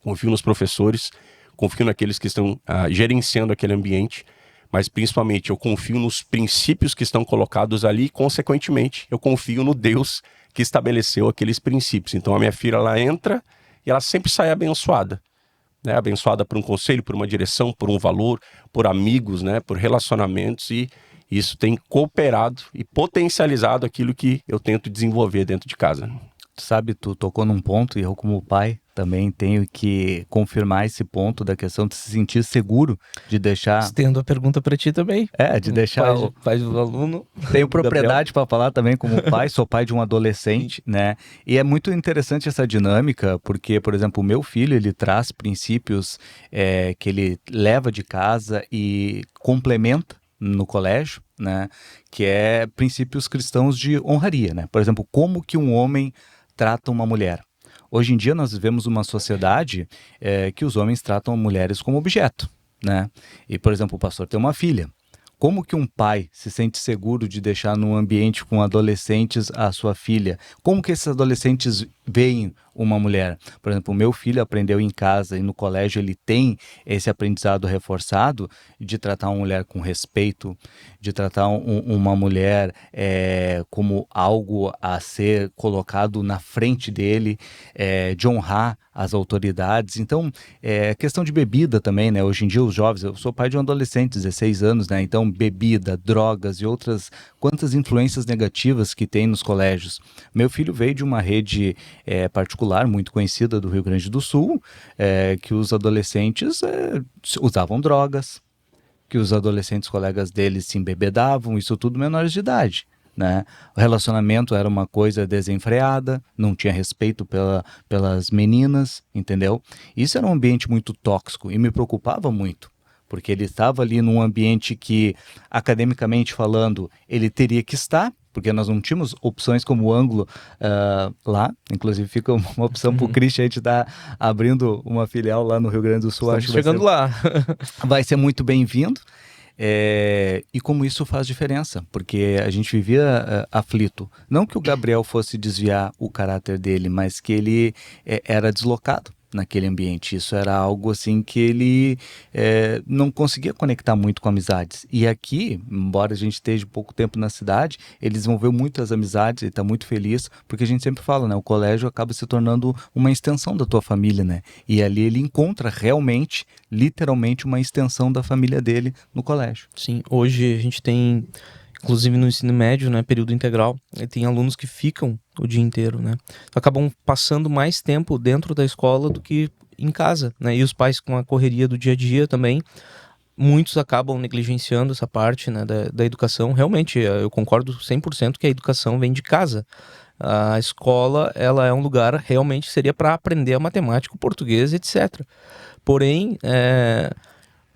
confio nos professores, confio naqueles que estão gerenciando aquele ambiente, mas principalmente eu confio nos princípios que estão colocados ali e, consequentemente, eu confio no Deus que estabeleceu aqueles princípios. Então, a minha filha, ela entra e ela sempre sai abençoada, né? Abençoada por um conselho, por uma direção, por um valor, por amigos, né? Por relacionamentos, e isso tem cooperado e potencializado aquilo que eu tento desenvolver dentro de casa. Sabe, tu tocou num ponto, e eu como pai também tenho que confirmar esse ponto da questão de se sentir seguro, de deixar... Estendo a pergunta para ti também. De deixar... Pai do aluno. Tenho propriedade para falar também como pai, sou pai de um adolescente, né? E é muito interessante essa dinâmica, porque, por exemplo, o meu filho, ele traz princípios que ele leva de casa e complementa no colégio, né? Que é princípios cristãos de honraria, né? Por exemplo, como que um homem trata uma mulher. Hoje em dia nós vivemos uma sociedade que os homens tratam mulheres como objeto, né? E, por exemplo, o pastor tem uma filha. Como que um pai se sente seguro de deixar num ambiente com adolescentes a sua filha? Como que esses adolescentes veem uma mulher. Por exemplo, o meu filho aprendeu em casa e no colégio ele tem esse aprendizado reforçado de tratar uma mulher com respeito, de tratar uma mulher como algo a ser colocado na frente dele, de honrar as autoridades. Então, questão de bebida também, né? Hoje em dia os jovens, eu sou pai de um adolescente, 16 anos, né? Então, bebida, drogas e outras quantas influências negativas que tem nos colégios. Meu filho veio de uma rede particular, muito conhecida do Rio Grande do Sul, que os adolescentes usavam drogas, que os adolescentes colegas deles se embebedavam, isso tudo menores de idade. Né? O relacionamento era uma coisa desenfreada, não tinha respeito pelas meninas, entendeu? Isso era um ambiente muito tóxico e me preocupava muito, porque ele estava ali num ambiente que, academicamente falando, ele teria que estar, porque nós não tínhamos opções como o ângulo lá, inclusive fica uma opção para o Christian, a gente está abrindo uma filial lá no Rio Grande do Sul. Estamos chegando lá. Vai ser muito bem-vindo. E como isso faz diferença, porque a gente vivia aflito. Não que o Gabriel fosse desviar o caráter dele, mas que ele era deslocado naquele ambiente. Isso era algo assim que ele não conseguia conectar muito com amizades. E aqui, embora a gente esteja pouco tempo na cidade, ele desenvolveu muitas amizades, ele está muito feliz, porque a gente sempre fala, né? O colégio acaba se tornando uma extensão da tua família, né? E ali ele encontra realmente, literalmente, uma extensão da família dele no colégio. Sim, hoje a gente tem, inclusive no ensino médio, né, período integral, tem alunos que ficam o dia inteiro, né? Acabam passando mais tempo dentro da escola do que em casa, né? E os pais com a correria do dia a dia também, muitos acabam negligenciando essa parte, né, da educação. Realmente, eu concordo 100% que a educação vem de casa. A escola, ela é um lugar, realmente seria para aprender a matemática, o português, etc. Porém,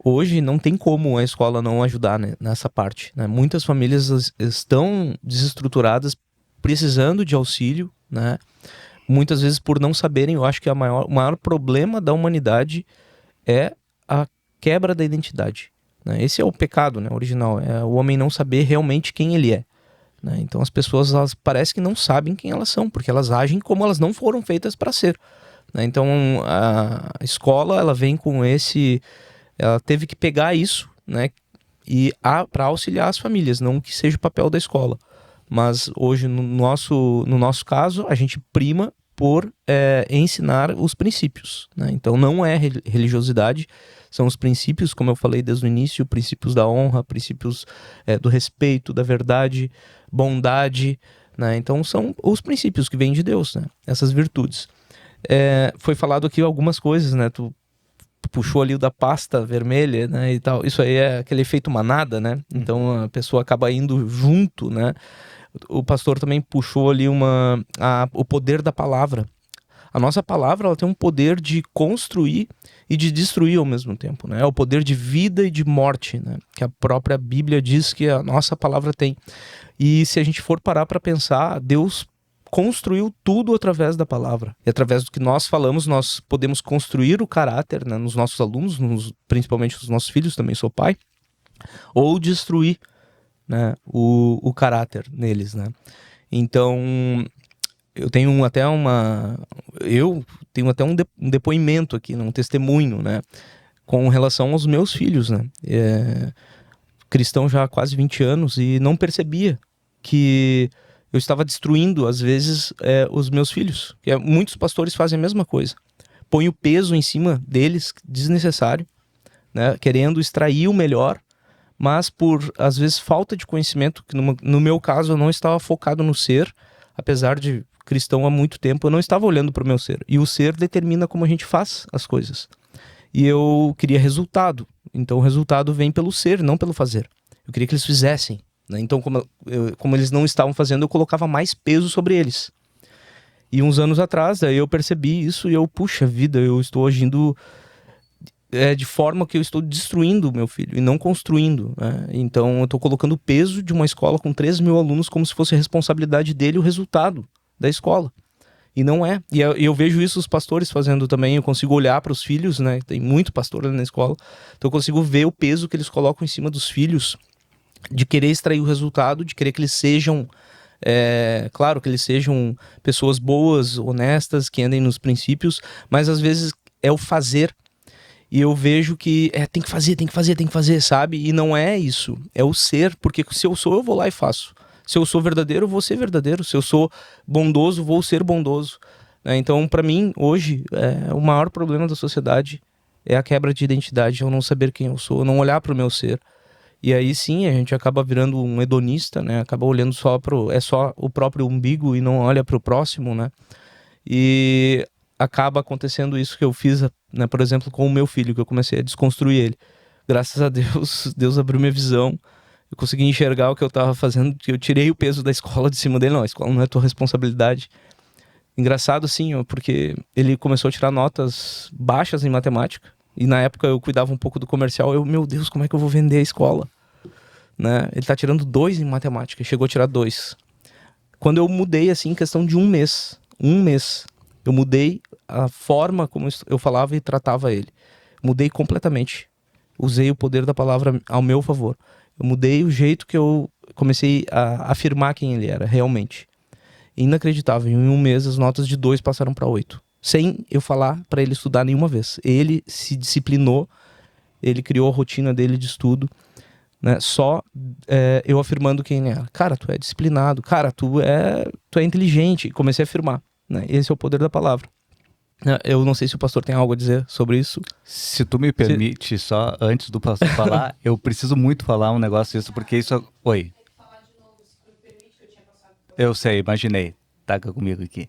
hoje não tem como a escola não ajudar, né, nessa parte, né? Muitas famílias estão desestruturadas, precisando de auxílio, né? Muitas vezes por não saberem. Eu acho que o maior problema da humanidade é a quebra da identidade, né? Esse é o pecado, né, original, é o homem não saber realmente quem ele é, né? Então as pessoas, elas parece que não sabem quem elas são, porque elas agem como elas não foram feitas para ser, né? Então a escola, ela vem com ela teve que pegar isso, né, e para auxiliar as famílias, não que seja o papel da escola. Mas hoje, no nosso caso, a gente prima por ensinar os princípios, né? Então não é religiosidade, são os princípios, como eu falei desde o início, princípios da honra, princípios do respeito, da verdade, bondade, né? Então são os princípios que vêm de Deus, né? Essas virtudes. Foi falado aqui algumas coisas, né? Tu puxou ali o da pasta vermelha, né, e tal. Isso aí é aquele efeito manada, né? Então a pessoa acaba indo junto, né? O pastor também puxou ali o poder da palavra. A nossa palavra, ela tem um poder de construir e de destruir ao mesmo tempo, né? É o poder de vida e de morte, né, que a própria Bíblia diz que a nossa palavra tem. E se a gente for parar para pensar, Deus construiu tudo através da palavra. E através do que nós falamos, nós podemos construir o caráter, né, nos nossos alunos, principalmente nos nossos filhos, também sou pai, ou destruir, né, o caráter neles, né? Então, eu tenho até um depoimento aqui, um testemunho, né, com relação aos meus filhos, né? Cristão já há quase 20 anos e não percebia que eu estava destruindo, às vezes, os meus filhos. Muitos pastores fazem a mesma coisa. Põe o peso em cima deles, desnecessário, né, querendo extrair o melhor, mas por, às vezes, falta de conhecimento, que no meu caso eu não estava focado no ser, apesar de cristão há muito tempo, eu não estava olhando para o meu ser. E o ser determina como a gente faz as coisas. E eu queria resultado. Então o resultado vem pelo ser, não pelo fazer. Eu queria que eles fizessem, né? Então, como eles não estavam fazendo, eu colocava mais peso sobre eles. E uns anos atrás, daí eu percebi isso e puxa vida, eu estou agindo de forma que eu estou destruindo o meu filho e não construindo, né? Então, eu estou colocando o peso de uma escola com 3.000 alunos como se fosse a responsabilidade dele o resultado da escola. E não é. E eu vejo isso os pastores fazendo também. Eu consigo olhar para os filhos, né? Tem muito pastor ali na escola. Então, eu consigo ver o peso que eles colocam em cima dos filhos, de querer extrair o resultado, de querer que eles sejam Claro que eles sejam pessoas boas, honestas, que andem nos princípios, mas às vezes é o fazer. E eu vejo que tem que fazer, sabe? E não é isso, é o ser, porque se eu sou, eu vou lá e faço. Se eu sou verdadeiro, eu vou ser verdadeiro. Se eu sou bondoso, vou ser bondoso. Então, para mim, hoje, o maior problema da sociedade é a quebra de identidade, eu não saber quem eu sou, não olhar para o meu ser. E aí sim, a gente acaba virando um hedonista, né? Acaba olhando só o próprio umbigo e não olha para o próximo, né? E acaba acontecendo isso que eu fiz, né, por exemplo, com o meu filho, que eu comecei a desconstruir ele. Graças a Deus, Deus abriu minha visão, eu consegui enxergar o que eu estava fazendo, que eu tirei o peso da escola de cima dele. Não, a escola não é tua responsabilidade. Engraçado, sim, porque ele começou a tirar notas baixas em matemática, e na época eu cuidava um pouco do comercial, meu Deus, como é que eu vou vender a escola? Né? Ele tá tirando 2 em matemática, chegou a tirar 2. Quando eu mudei, assim, em questão de um mês, eu mudei a forma como eu falava e tratava ele. Mudei completamente. Usei o poder da palavra ao meu favor. Eu mudei o jeito que eu comecei a afirmar quem ele era, realmente. Inacreditável. Em um mês, as notas de 2 passaram para 8. Sem eu falar para ele estudar nenhuma vez. Ele se disciplinou, ele criou a rotina dele de estudo, né? Só eu afirmando quem ele era. Cara, tu é disciplinado. Cara, tu é inteligente. Comecei a afirmar. Né? Esse é o poder da palavra. Eu não sei se o pastor tem algo a dizer sobre isso. Se tu me permite, só antes do pastor falar, eu preciso muito falar um negócio disso, porque isso... Oi. Eu sei, imaginei. Taca comigo aqui.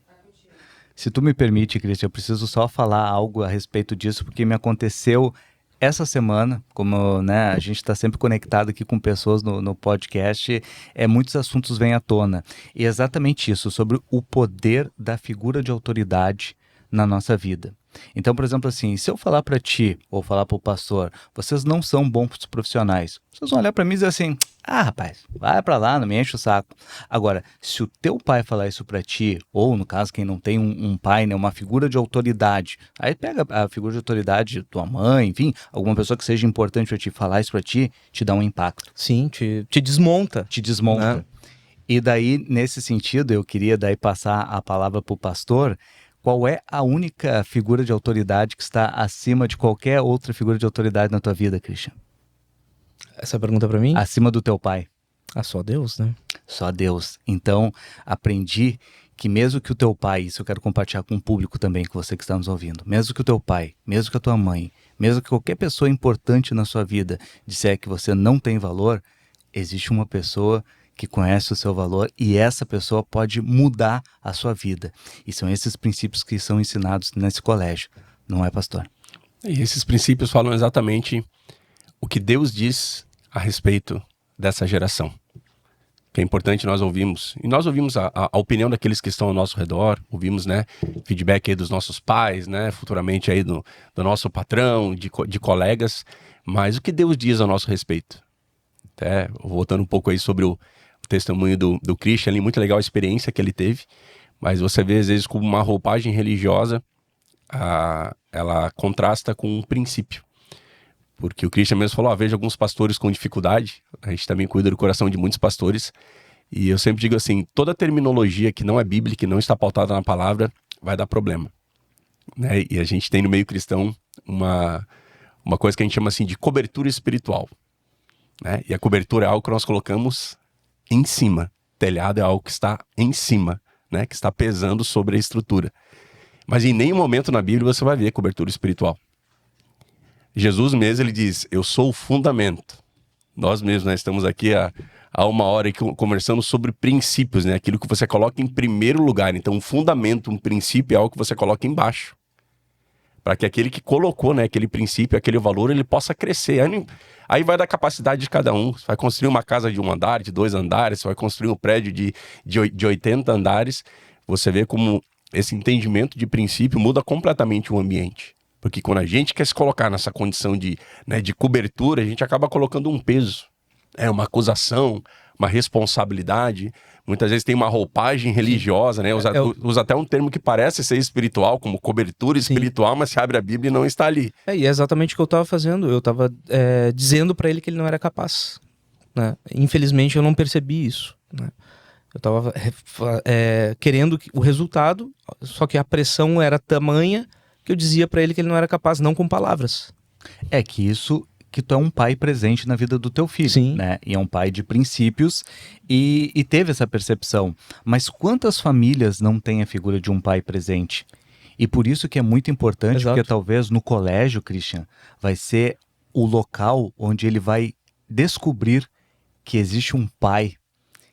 Se tu me permite, Cristian, eu preciso só falar algo a respeito disso, porque me aconteceu essa semana, como, né, a gente está sempre conectado aqui com pessoas no podcast, muitos assuntos vêm à tona. E é exatamente isso, sobre o poder da figura de autoridade na nossa vida. Então, por exemplo, assim, se eu falar para ti, ou falar para o pastor, vocês não são bons profissionais, vocês vão olhar para mim e dizer assim, rapaz, vai para lá, não me enche o saco. Agora, se o teu pai falar isso para ti, ou no caso, quem não tem um pai, né, uma figura de autoridade, aí pega a figura de autoridade, tua mãe, enfim, alguma pessoa que seja importante para ti, falar isso para ti, te dá um impacto. Sim, te desmonta. Te desmonta. Né? E daí, nesse sentido, eu queria daí passar a palavra para o pastor. Qual é a única figura de autoridade que está acima de qualquer outra figura de autoridade na tua vida, Cristian? Essa pergunta é para mim? Acima do teu pai. Só Deus, né? Só Deus. Então, aprendi que mesmo que o teu pai, isso eu quero compartilhar com o público também, com você que está nos ouvindo, mesmo que o teu pai, mesmo que a tua mãe, mesmo que qualquer pessoa importante na sua vida disser que você não tem valor, existe uma pessoa que conhece o seu valor e essa pessoa pode mudar a sua vida. E são esses princípios que são ensinados nesse colégio, não é, pastor? E esses princípios falam exatamente o que Deus diz a respeito dessa geração. Que é importante nós ouvirmos. E nós ouvimos a opinião daqueles que estão ao nosso redor, ouvimos, né, feedback aí dos nossos pais, né, futuramente aí do nosso patrão, de colegas, mas o que Deus diz a nosso respeito? Até voltando um pouco aí sobre o testemunho do Christian ali, muito legal a experiência que ele teve, mas você vê às vezes como uma roupagem religiosa, ela contrasta com um princípio, porque o Christian mesmo falou, vejo alguns pastores com dificuldade, a gente também cuida do coração de muitos pastores, e eu sempre digo assim, toda terminologia que não é bíblica, que não está pautada na palavra, vai dar problema, né? E a gente tem no meio cristão uma coisa que a gente chama assim de cobertura espiritual, né? E a cobertura é algo que nós colocamos em cima. Telhado é algo que está em cima, né? Que está pesando sobre a estrutura. Mas em nenhum momento na Bíblia você vai ver cobertura espiritual. Jesus mesmo, ele diz, eu sou o fundamento. Nós mesmos, né, estamos aqui há uma hora conversando sobre princípios, né? Aquilo que você coloca em primeiro lugar. Então, um fundamento, um princípio é algo que você coloca embaixo. Para que aquele que colocou, né, aquele princípio, aquele valor, ele possa crescer. Aí vai da capacidade de cada um. Você vai construir uma casa de 1 andar, de 2 andares, você vai construir um prédio de 80 andares. Você vê como esse entendimento de princípio muda completamente o ambiente. Porque quando a gente quer se colocar nessa condição de cobertura, a gente acaba colocando um peso. Uma acusação, uma responsabilidade. Muitas vezes tem uma roupagem religiosa, né? Usa até um termo que parece ser espiritual, como cobertura espiritual, mas se abre a Bíblia e não está ali. E é exatamente o que eu estava fazendo. Eu estava dizendo para ele que ele não era capaz. Né? Infelizmente eu não percebi isso. Né? Eu tava querendo o resultado, só que a pressão era tamanha que eu dizia pra ele que ele não era capaz, não com palavras. É que tu é um pai presente na vida do teu filho, Sim. né? E é um pai de princípios e teve essa percepção. Mas quantas famílias não têm a figura de um pai presente? E por isso que é muito importante, porque Exato. talvez no colégio, Christian, vai ser o local onde ele vai descobrir que existe um pai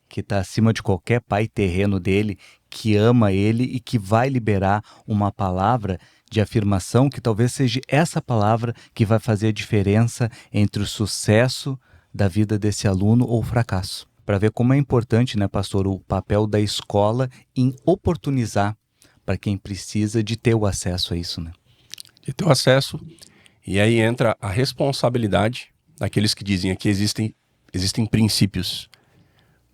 que está acima de qualquer pai terreno dele, que ama ele e que vai liberar uma palavra de afirmação que talvez seja essa palavra que vai fazer a diferença entre o sucesso da vida desse aluno ou o fracasso. Para ver como é importante, né, pastor, o papel da escola em oportunizar para quem precisa de ter o acesso a isso, né? De ter o acesso, e aí entra a responsabilidade daqueles que dizem que existem princípios,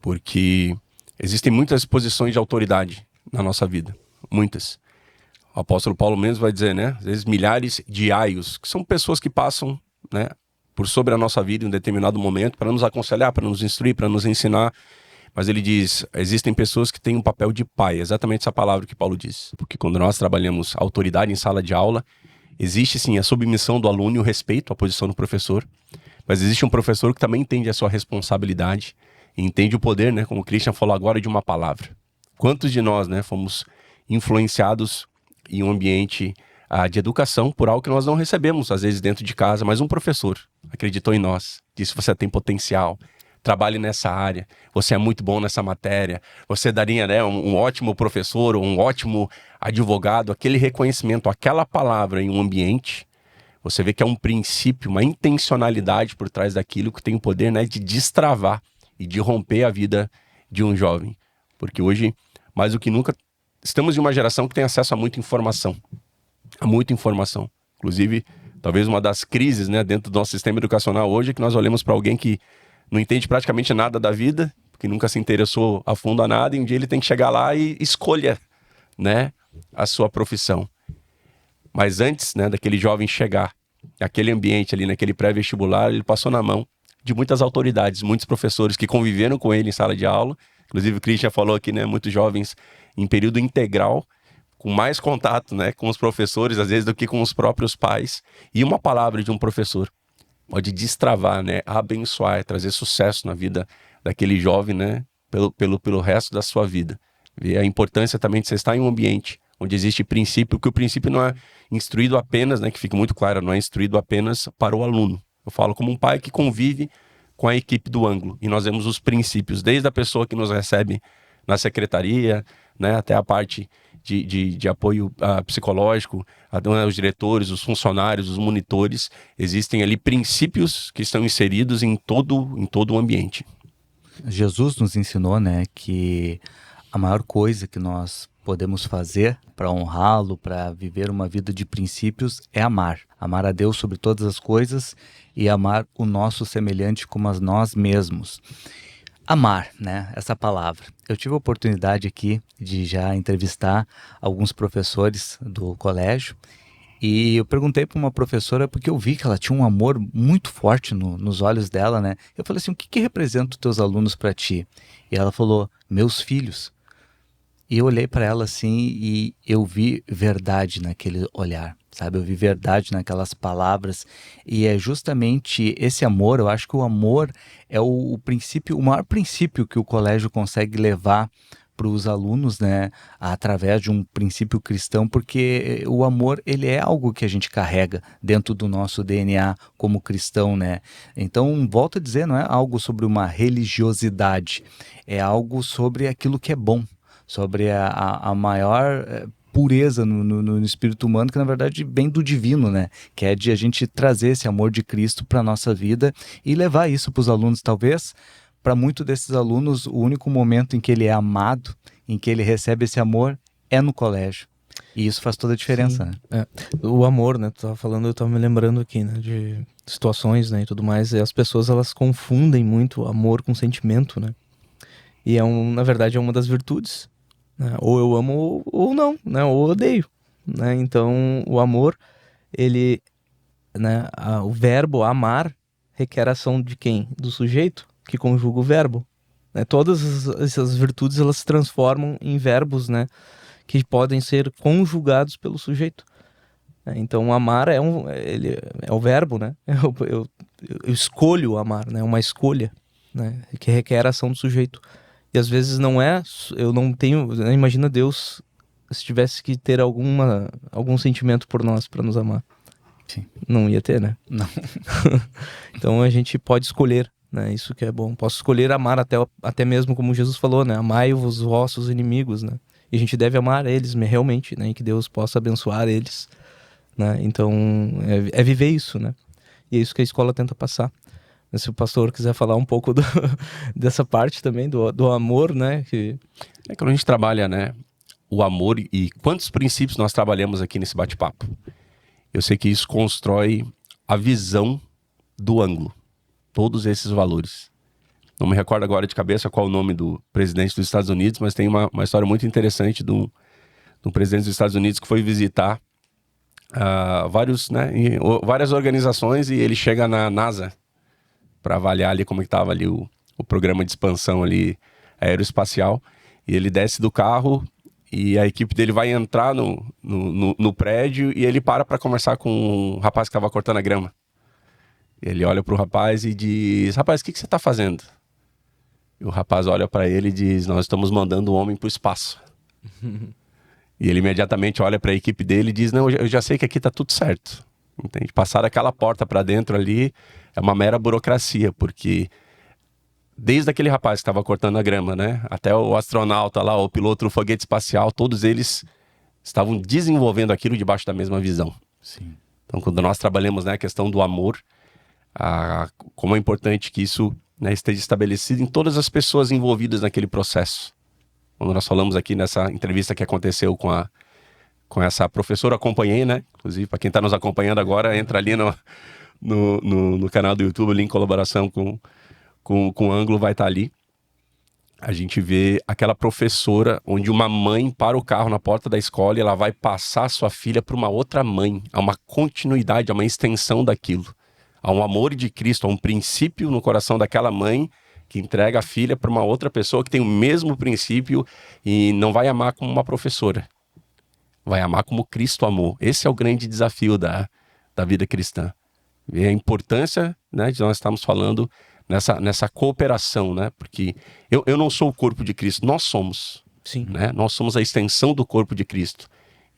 porque existem muitas posições de autoridade na nossa vida, muitas. O apóstolo Paulo mesmo vai dizer, né, às vezes milhares de aios, que são pessoas que passam, né, por sobre a nossa vida em um determinado momento para nos aconselhar, para nos instruir, para nos ensinar. Mas ele diz, existem pessoas que têm um papel de pai, exatamente essa palavra que Paulo diz. Porque quando nós trabalhamos autoridade em sala de aula, existe sim a submissão do aluno e o respeito à posição do professor, mas existe um professor que também entende a sua responsabilidade e entende o poder, né, como o Christian falou agora, de uma palavra. Quantos de nós, né, fomos influenciados em um ambiente de educação por algo que nós não recebemos, às vezes dentro de casa, mas um professor acreditou em nós, disse: você tem potencial, trabalhe nessa área, você é muito bom nessa matéria, você daria, né, um ótimo professor, um ótimo advogado. Aquele reconhecimento, aquela palavra em um ambiente, você vê que é um princípio, uma intencionalidade por trás daquilo que tem o poder, né, de destravar e de romper a vida de um jovem. Porque hoje, mais do que nunca, estamos em uma geração que tem acesso a muita informação. A muita informação. Inclusive, talvez uma das crises, né, dentro do nosso sistema educacional hoje é que nós olhamos para alguém que não entende praticamente nada da vida, que nunca se interessou a fundo a nada, e um dia ele tem que chegar lá e escolher, né, a sua profissão. Mas antes, né, daquele jovem chegar naquele ambiente ali, naquele pré-vestibular, ele passou na mão de muitas autoridades, muitos professores que conviveram com ele em sala de aula. Inclusive o Christian falou aqui, né, muitos jovens em período integral, com mais contato, né, com os professores, às vezes, do que com os próprios pais. E uma palavra de um professor pode destravar, né, abençoar, trazer sucesso na vida daquele jovem, né, pelo resto da sua vida. E a importância também de você estar em um ambiente onde existe princípio, que o princípio não é instruído apenas, né, que fique muito claro, não é instruído apenas para o aluno. Eu falo como um pai que convive com a equipe do ângulo, e nós vemos os princípios, desde a pessoa que nos recebe na secretaria, né, até a parte de apoio psicológico, os diretores, os funcionários, os monitores. Existem ali princípios que estão inseridos em todo o ambiente. Jesus nos ensinou, né, que a maior coisa que nós podemos fazer para honrá-lo, para viver uma vida de princípios, é amar. Amar a Deus sobre todas as coisas e amar o nosso semelhante como a nós mesmos. Amar, né? Essa palavra. Eu tive a oportunidade aqui de já entrevistar alguns professores do colégio e eu perguntei para uma professora porque eu vi que ela tinha um amor muito forte nos olhos dela, né? Eu falei assim, o que representa os teus alunos para ti? E ela falou, meus filhos. E eu olhei para ela assim e eu vi verdade naquele olhar, sabe? Eu vi verdade naquelas palavras. E é justamente esse amor, eu acho que o amor é o princípio, o maior princípio que o colégio consegue levar para os alunos, né? Através de um princípio cristão, porque o amor, ele é algo que a gente carrega dentro do nosso DNA como cristão, né? Então, volto a dizer, não é algo sobre uma religiosidade, é algo sobre aquilo que é bom, sobre a maior pureza no espírito humano, que na verdade vem do divino, né? Que é de a gente trazer esse amor de Cristo para a nossa vida e levar isso para os alunos. Talvez, para muitos desses alunos, o único momento em que ele é amado, em que ele recebe esse amor, é no colégio. E isso faz toda a diferença, Sim, né? O amor, né? Tu tava falando, eu tava me lembrando aqui, né? De situações, né? E tudo mais. E as pessoas, elas confundem muito amor com sentimento, né? E na verdade, é uma das virtudes, né? Ou eu amo ou não, né? Ou eu odeio, né? Então, o amor, ele, né? O verbo amar requer a ação de quem? Do sujeito que conjuga o verbo, né? Essas virtudes, elas se transformam em verbos, né? Que podem ser conjugados pelo sujeito. Então, amar ele é o verbo, né? Eu escolho amar, né? Uma escolha, né? Que requer a ação do sujeito. E às vezes não é, eu não tenho, né? Imagina Deus se tivesse que ter algum sentimento por nós para nos amar. Sim. Não ia ter, né? Não. Então a gente pode escolher, né? Isso que é bom. Posso escolher amar até mesmo como Jesus falou, né? Amai-vos os vossos inimigos, né? E a gente deve amar eles realmente, né? E que Deus possa abençoar eles, né? Então é viver isso, né? E é isso que a escola tenta passar. Se o pastor quiser falar um pouco dessa parte também do amor, né? Quando a gente trabalha, né, o amor e quantos princípios nós trabalhamos aqui nesse bate-papo. Eu sei que isso constrói a visão do ângulo, todos esses valores. Não me recordo agora de cabeça qual o nome do presidente dos Estados Unidos, mas tem uma história muito interessante de um presidente dos Estados Unidos que foi visitar várias organizações, e ele chega na NASA para avaliar ali como estava ali o programa de expansão ali aeroespacial, e ele desce do carro e a equipe dele vai entrar no prédio, e ele para conversar com um rapaz que estava cortando a grama. Ele olha para o rapaz e diz: rapaz, o que você está fazendo? E o rapaz olha para ele e diz: nós estamos mandando um homem para o espaço. E ele imediatamente olha para a equipe dele e diz: não, eu já sei que aqui está tudo certo. Entende? Passar aquela porta para dentro ali é uma mera burocracia, porque desde aquele rapaz que estava cortando a grama, né, até o astronauta lá, o piloto do foguete espacial, todos eles estavam desenvolvendo aquilo debaixo da mesma visão. Sim. Então, quando nós trabalhamos, né, a questão do amor, como é importante que isso, né, esteja estabelecido em todas as pessoas envolvidas naquele processo. Quando nós falamos aqui nessa entrevista que aconteceu com essa professora, acompanhei, né? Inclusive, para quem está nos acompanhando agora, entra ali no canal do YouTube, ali em colaboração com o Ângulo, vai estar ali. A gente vê aquela professora onde uma mãe para o carro na porta da escola e ela vai passar sua filha para uma outra mãe. Há uma continuidade, há uma extensão daquilo. Há um amor de Cristo, há um princípio no coração daquela mãe que entrega a filha para uma outra pessoa que tem o mesmo princípio e não vai amar como uma professora. Vai amar como Cristo amou. Esse é o grande desafio da vida cristã. E a importância, né, de nós estarmos falando nessa cooperação, né? Porque eu não sou o corpo de Cristo, nós somos. Sim. Né? Nós somos a extensão do corpo de Cristo.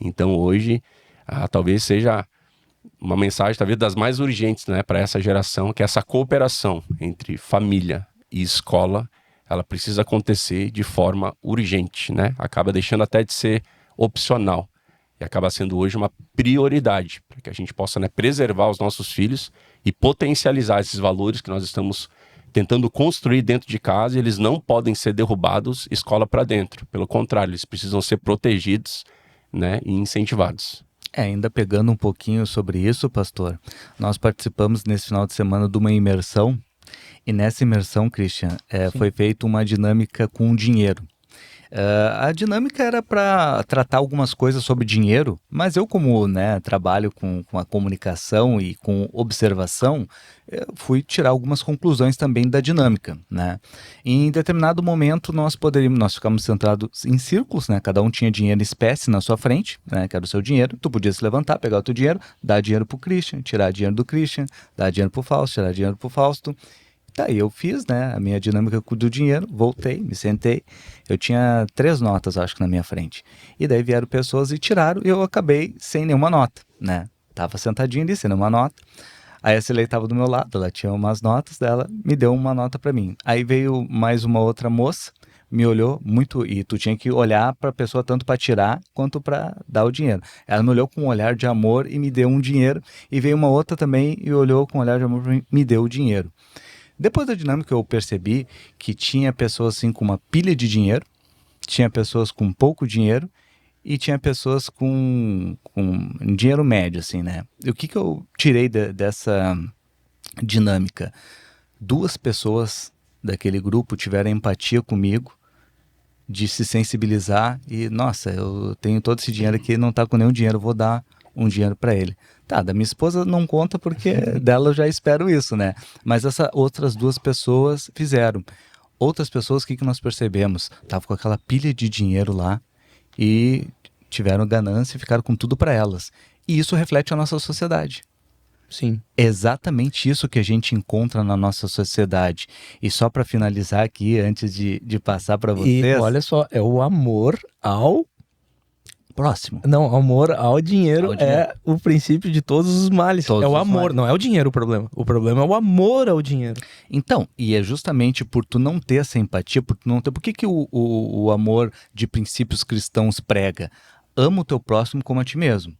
Então hoje, talvez seja uma mensagem talvez das mais urgentes, né, para essa geração, que é essa cooperação entre família e escola, ela precisa acontecer de forma urgente, né? Acaba deixando até de ser opcional e acaba sendo hoje uma prioridade para que a gente possa, né, preservar os nossos filhos e potencializar esses valores que nós estamos tentando construir dentro de casa. E eles não podem ser derrubados escola para dentro. Pelo contrário, eles precisam ser protegidos, né, e incentivados. Ainda pegando um pouquinho sobre isso, pastor, nós participamos nesse final de semana de uma imersão, e nessa imersão, Christian, foi feita uma dinâmica com dinheiro. A dinâmica era para tratar algumas coisas sobre dinheiro, mas eu, como, né, trabalho com a comunicação e com observação, fui tirar algumas conclusões também da dinâmica, né? Em determinado momento nós ficamos centrados em círculos, né? Cada um tinha dinheiro em espécie na sua frente, né? Que era o seu dinheiro. Tu podia se levantar, pegar o teu dinheiro, dar dinheiro pro Christian, tirar dinheiro do Christian, dar dinheiro pro Fausto, tirar dinheiro pro Fausto. Daí eu fiz, né, a minha dinâmica do dinheiro, voltei, me sentei, eu tinha 3 notas, acho que na minha frente, e daí vieram pessoas e tiraram, e eu acabei sem nenhuma nota, né, tava sentadinho ali, sem nenhuma nota. Aí a Cilei tava do meu lado, ela tinha umas notas dela, me deu uma nota pra mim. Aí veio mais uma outra moça, me olhou muito, e tu tinha que olhar pra pessoa tanto pra tirar quanto pra dar o dinheiro. Ela me olhou com um olhar de amor e me deu um dinheiro, e veio uma outra também e olhou com um olhar de amor e me deu o dinheiro. Depois da dinâmica eu percebi que tinha pessoas assim com uma pilha de dinheiro, tinha pessoas com pouco dinheiro e tinha pessoas com dinheiro médio, assim, né? E o que eu tirei dessa dinâmica? 2 pessoas daquele grupo tiveram empatia comigo, de se sensibilizar e, nossa, eu tenho todo esse dinheiro aqui, não tá com nenhum dinheiro, vou dar um dinheiro para ele. Tá, da minha esposa não conta porque dela eu já espero isso, né? Mas essas outras 2 pessoas fizeram. Outras pessoas, o que nós percebemos? Estavam com aquela pilha de dinheiro lá e tiveram ganância e ficaram com tudo para elas. E isso reflete a nossa sociedade. Sim. É exatamente isso que a gente encontra na nossa sociedade. E só para finalizar aqui, antes de passar para vocês... E olha só, é o amor ao... Próximo. Não, amor ao dinheiro, é o princípio de todos os males. Todos é o os amor, males. não é o dinheiro o problema. O problema é o amor ao dinheiro. Então, e é justamente por tu não ter essa empatia, por tu não ter... Por que o amor de princípios cristãos prega? Ama o teu próximo como a ti mesmo.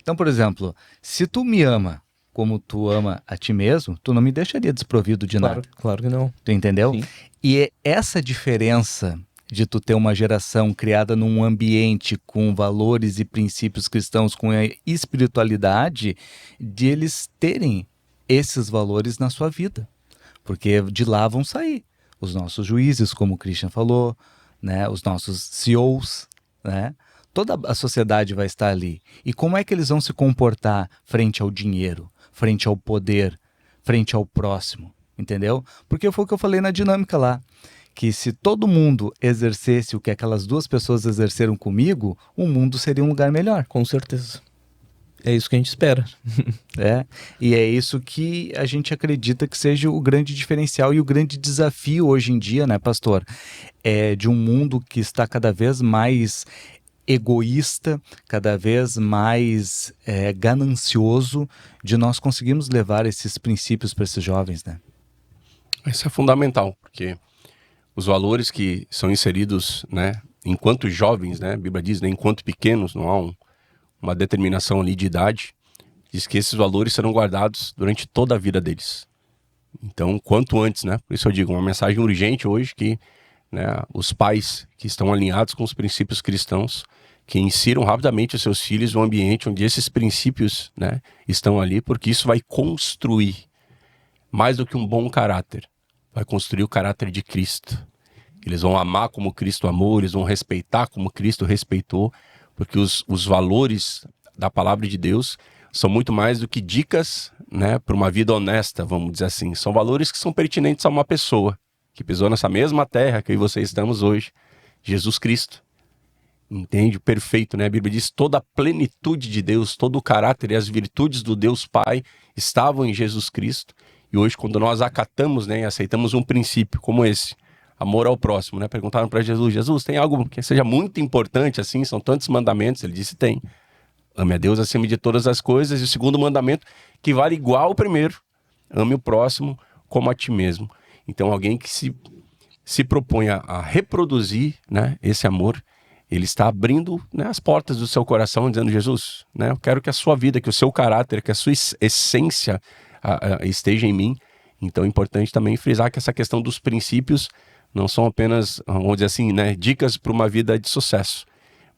Então, por exemplo, se tu me ama como tu ama a ti mesmo, tu não me deixaria desprovido de nada. Claro que não. Tu entendeu? Sim. E é essa diferença de tu ter uma geração criada num ambiente com valores e princípios cristãos, com a espiritualidade, de eles terem esses valores na sua vida. Porque de lá vão sair os nossos juízes, como o Christian falou, né? Os nossos CEOs, né? Toda a sociedade vai estar ali. E como é que eles vão se comportar frente ao dinheiro, frente ao poder, frente ao próximo, entendeu? Porque foi o que eu falei na dinâmica lá, que se todo mundo exercesse o que aquelas duas pessoas exerceram comigo, o mundo seria um lugar melhor. Com certeza. É isso que a gente espera. E é isso que a gente acredita que seja o grande diferencial e o grande desafio hoje em dia, né, pastor? É de um mundo que está cada vez mais egoísta, cada vez mais ganancioso, de nós conseguirmos levar esses princípios para esses jovens, né? Isso é fundamental, porque os valores que são inseridos, né, enquanto jovens, né, a Bíblia diz, né, enquanto pequenos, não há uma determinação ali de idade, diz que esses valores serão guardados durante toda a vida deles. Então, quanto antes, né, por isso eu digo, uma mensagem urgente hoje que, né, os pais que estão alinhados com os princípios cristãos, que insiram rapidamente os seus filhos no ambiente onde esses princípios, né, estão ali, porque isso vai construir mais do que um bom caráter, vai construir o caráter de Cristo. Eles vão amar como Cristo amou, eles vão respeitar como Cristo respeitou, porque os valores da palavra de Deus são muito mais do que dicas, né, para uma vida honesta, vamos dizer assim. São valores que são pertinentes a uma pessoa que pisou nessa mesma terra que eu e você estamos hoje, Jesus Cristo. Entende? Perfeito, né? A Bíblia diz toda a plenitude de Deus, todo o caráter e as virtudes do Deus Pai estavam em Jesus Cristo. E hoje, quando nós acatamos, né, e aceitamos um princípio como esse, amor ao próximo, né? Perguntaram para Jesus, Jesus, tem algo que seja muito importante assim? São tantos mandamentos. Ele disse, tem. Ame a Deus acima de todas as coisas. E o segundo mandamento, que vale igual ao primeiro, ame o próximo como a ti mesmo. Então, alguém que se propõe a reproduzir, né, esse amor, ele está abrindo, né, as portas do seu coração, dizendo, Jesus, né, eu quero que a sua vida, que o seu caráter, que a sua essência esteja em mim. Então é importante também frisar que essa questão dos princípios não são apenas, vamos dizer assim, né, dicas para uma vida de sucesso,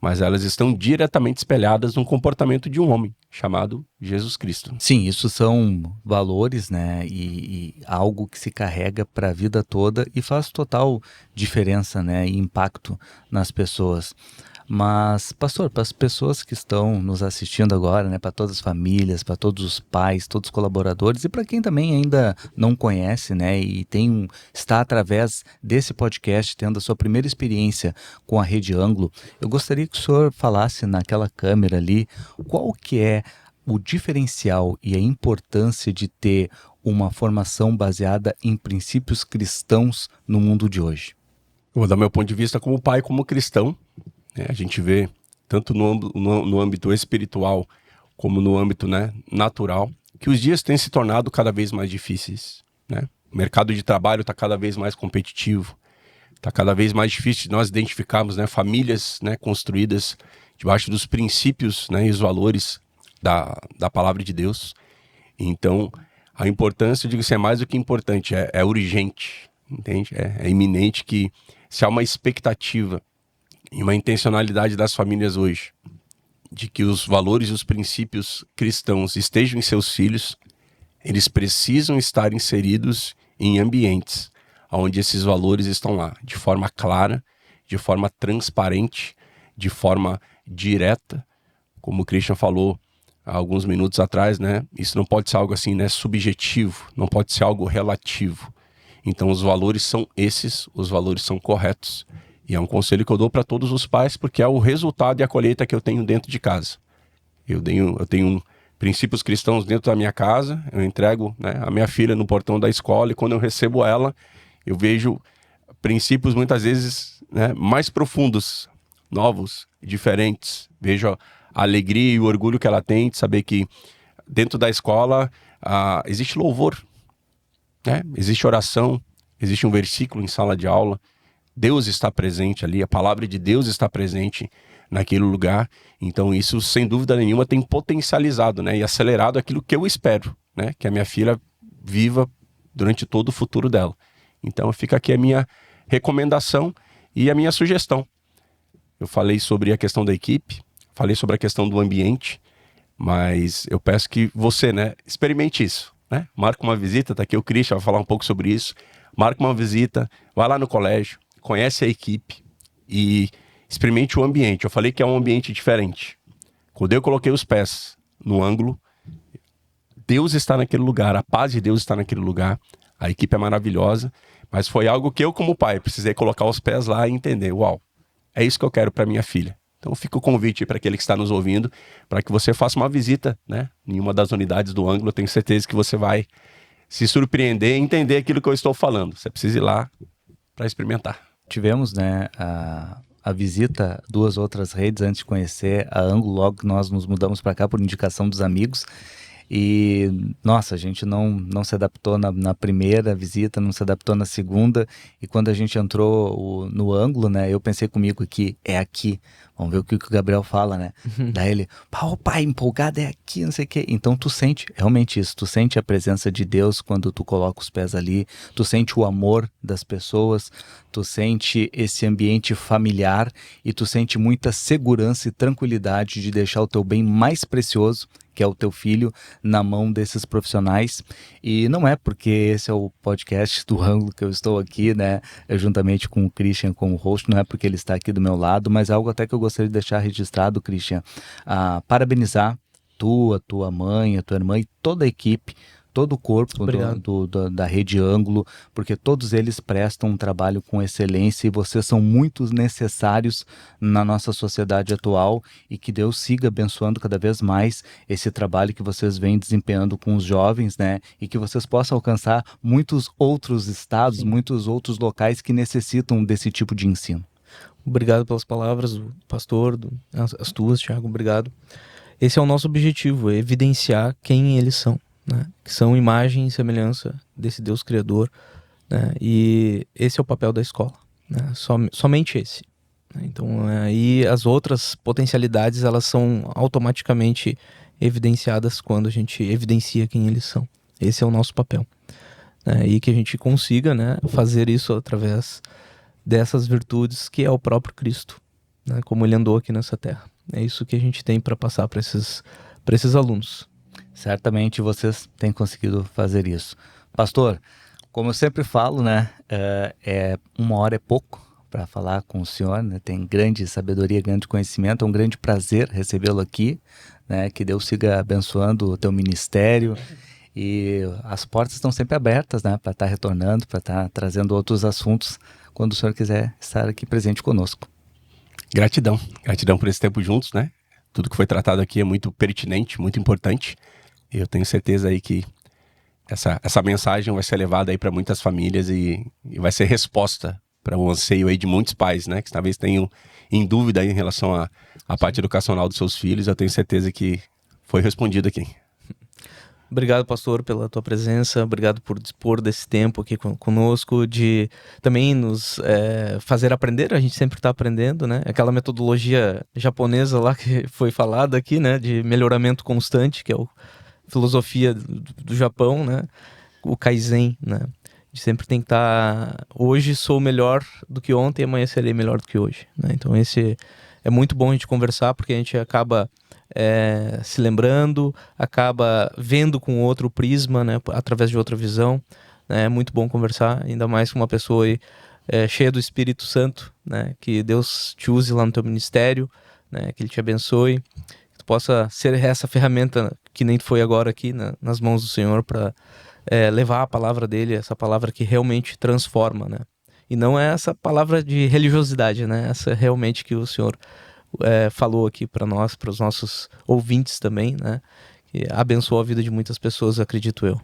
mas elas estão diretamente espelhadas no comportamento de um homem chamado Jesus Cristo. Sim, isso são valores, né, e algo que se carrega para a vida toda e faz total diferença, né, e impacto nas pessoas. Mas, pastor, para as pessoas que estão nos assistindo agora, né, para todas as famílias, para todos os pais, todos os colaboradores e para quem também ainda não conhece, né, e está através desse podcast tendo a sua primeira experiência com a Rede Anglo, eu gostaria que o senhor falasse naquela câmera ali qual que é o diferencial e a importância de ter uma formação baseada em princípios cristãos no mundo de hoje. Eu vou dar meu ponto de vista como pai, como cristão. A gente vê tanto no âmbito espiritual como no âmbito, né, natural, que os dias têm se tornado cada vez mais difíceis, né? O mercado de trabalho está cada vez mais competitivo, está cada vez mais difícil de nós identificarmos, né, famílias, né, construídas debaixo dos princípios, né, e os valores da palavra de Deus. Então, a importância, eu digo assim, é mais do que importante, é urgente, entende? É iminente que se há uma expectativa e uma intencionalidade das famílias hoje de que os valores e os princípios cristãos estejam em seus filhos, eles precisam estar inseridos em ambientes onde esses valores estão lá, de forma clara, de forma transparente, de forma direta, como o Christian falou há alguns minutos atrás, né? Isso não pode ser algo assim, né, subjetivo, não pode ser algo relativo. Então os valores são esses, os valores são corretos. E é um conselho que eu dou para todos os pais, porque é o resultado e a colheita que eu tenho dentro de casa. Eu tenho princípios cristãos dentro da minha casa, eu entrego, né, a minha filha no portão da escola, e quando eu recebo ela, eu vejo princípios muitas vezes, né, mais profundos, novos, diferentes. Vejo a alegria e o orgulho que ela tem de saber que dentro da escola existe louvor, né? Existe oração, existe um versículo em sala de aula, Deus está presente ali, a palavra de Deus está presente naquele lugar. Então isso, sem dúvida nenhuma, tem potencializado, né, e acelerado aquilo que eu espero, né, que a minha filha viva durante todo o futuro dela. Então fica aqui a minha recomendação e a minha sugestão. Eu falei sobre a questão da equipe, falei sobre a questão do ambiente, mas eu peço que você, né, experimente isso, né? Marca uma visita, tá aqui o Christian vai falar um pouco sobre isso. Marca uma visita, vai lá no colégio, conhece a equipe e experimente o ambiente. Eu falei que é um ambiente diferente. Quando eu coloquei os pés no ângulo, Deus está naquele lugar, a paz de Deus está naquele lugar, a equipe é maravilhosa, mas foi algo que eu, como pai, precisei colocar os pés lá e entender, uau, é isso que eu quero para minha filha. Então fica o convite para aquele que está nos ouvindo, para que você faça uma visita, né, em uma das unidades do ângulo. Eu tenho certeza que você vai se surpreender e entender aquilo que eu estou falando. Você precisa ir lá para experimentar. Tivemos, né, a visita, 2 outras redes antes de conhecer a Ângulo, logo que nós nos mudamos para cá por indicação dos amigos. E, nossa, a gente não se adaptou na primeira visita, não se adaptou na segunda. E quando a gente entrou no ângulo, né, eu pensei comigo que é aqui. Vamos ver o que o Gabriel fala, né? Daí ele, pau, pai, empolgado, é aqui, não sei o quê. Então tu sente realmente isso, tu sente a presença de Deus quando tu coloca os pés ali, tu sente o amor das pessoas, tu sente esse ambiente familiar e tu sente muita segurança e tranquilidade de deixar o teu bem mais precioso, que é o teu filho, na mão desses profissionais. E não é porque esse é o podcast do ângulo que eu estou aqui, né, juntamente com o Christian como host, não é porque ele está aqui do meu lado, mas algo até que eu gostaria de deixar registrado, Christian, parabenizar a tua mãe, a tua irmã e toda a equipe, todo o corpo da Rede Ângulo, porque todos eles prestam um trabalho com excelência e vocês são muito necessários na nossa sociedade atual, e que Deus siga abençoando cada vez mais esse trabalho que vocês vêm desempenhando com os jovens, né? E que vocês possam alcançar muitos outros estados, sim, muitos outros locais que necessitam desse tipo de ensino. Obrigado pelas palavras do pastor, as tuas, Thiago, obrigado. Esse é o nosso objetivo, é evidenciar quem eles são, né? Que são imagem e semelhança desse Deus Criador, né? E esse é o papel da escola, né? Somente esse, né? Então aí as outras potencialidades, elas são automaticamente evidenciadas quando a gente evidencia quem eles são. Esse é o nosso papel, né? E que a gente consiga, né, fazer isso através dessas virtudes que é o próprio Cristo, né, como ele andou aqui nessa terra. É isso que a gente tem para passar para esses alunos. Certamente vocês têm conseguido fazer isso. Pastor, como eu sempre falo, né, 1 hora é pouco para falar com o senhor, né? Tem grande sabedoria, grande conhecimento, é um grande prazer recebê-lo aqui, né? Que Deus siga abençoando o teu ministério, e as portas estão sempre abertas, né, para estar retornando, para estar trazendo outros assuntos quando o senhor quiser estar aqui presente conosco. Gratidão por esse tempo juntos, né? Tudo que foi tratado aqui é muito pertinente, muito importante. E eu tenho certeza aí que essa mensagem vai ser levada aí para muitas famílias e vai ser resposta para o anseio aí de muitos pais, né? Que talvez tenham em dúvida aí em relação à parte educacional dos seus filhos. Eu tenho certeza que foi respondido aqui. Obrigado, pastor, pela tua presença. Obrigado por dispor desse tempo aqui conosco, de também nos fazer aprender. A gente sempre está aprendendo, né? Aquela metodologia japonesa lá que foi falada aqui, né? De melhoramento constante, que é a filosofia do Japão, né? O Kaizen, né? A gente sempre tem que estar... Hoje sou melhor do que ontem, amanhã serei melhor do que hoje, né? Então esse é muito bom a gente conversar, porque a gente acaba... se lembrando, acaba vendo com outro prisma, né, através de outra visão, né? É muito bom conversar, ainda mais com uma pessoa aí, cheia do Espírito Santo, né? Que Deus te use lá no teu ministério, né? Que Ele te abençoe, que tu possa ser essa ferramenta que nem tu foi agora aqui, nas mãos do Senhor, para levar a palavra dele, essa palavra que realmente transforma, né? E não é essa palavra de religiosidade, né? Essa realmente que o Senhor falou aqui para nós, para os nossos ouvintes também, né? Que abençoou a vida de muitas pessoas, acredito eu.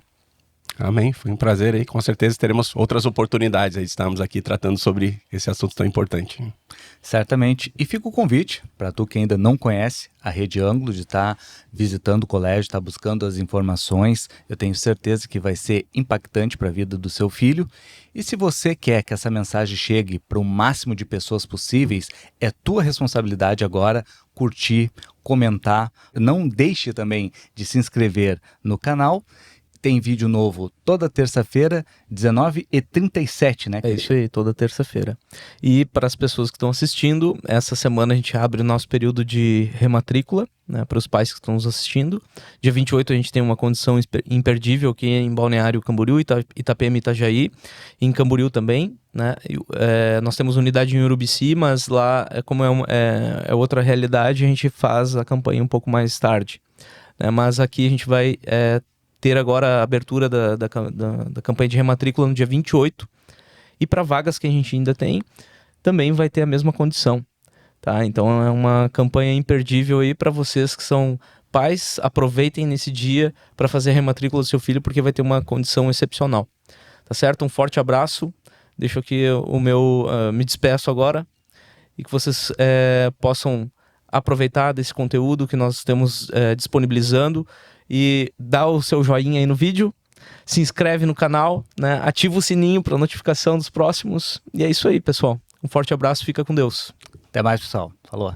Amém, foi um prazer aí, com certeza teremos outras oportunidades aí de estarmos aqui tratando sobre esse assunto tão importante. Certamente. E fica o convite para tu que ainda não conhece a Rede Ângulo, de estar visitando o colégio, estar buscando as informações. Eu tenho certeza que vai ser impactante para a vida do seu filho. E se você quer que essa mensagem chegue para o máximo de pessoas possíveis, é tua responsabilidade agora curtir, comentar. Não deixe também de se inscrever no canal. Tem vídeo novo toda terça-feira, 19h37, né? É isso aí, toda terça-feira. E para as pessoas que estão assistindo, essa semana a gente abre o nosso período de rematrícula, né, para os pais que estão nos assistindo. Dia 28 a gente tem uma condição imperdível aqui em Balneário Camboriú, Itapema e Itajaí. Em Camboriú também, né? Nós temos unidade em Urubici, mas lá, como é outra realidade, a gente faz a campanha um pouco mais tarde, né? Mas aqui a gente vai ter agora a abertura da campanha de rematrícula no dia 28. E para vagas que a gente ainda tem, também vai ter a mesma condição, tá? Então é uma campanha imperdível aí para vocês que são pais. Aproveitem nesse dia para fazer a rematrícula do seu filho, porque vai ter uma condição excepcional. Tá certo? Um forte abraço. Deixo aqui o meu... me despeço agora. E que vocês possam aproveitar desse conteúdo que nós estamos disponibilizando. E dá o seu joinha aí no vídeo, se inscreve no canal, né? Ativa o sininho para notificação dos próximos. E é isso aí, pessoal. Um forte abraço, fica com Deus. Até mais, pessoal. Falou.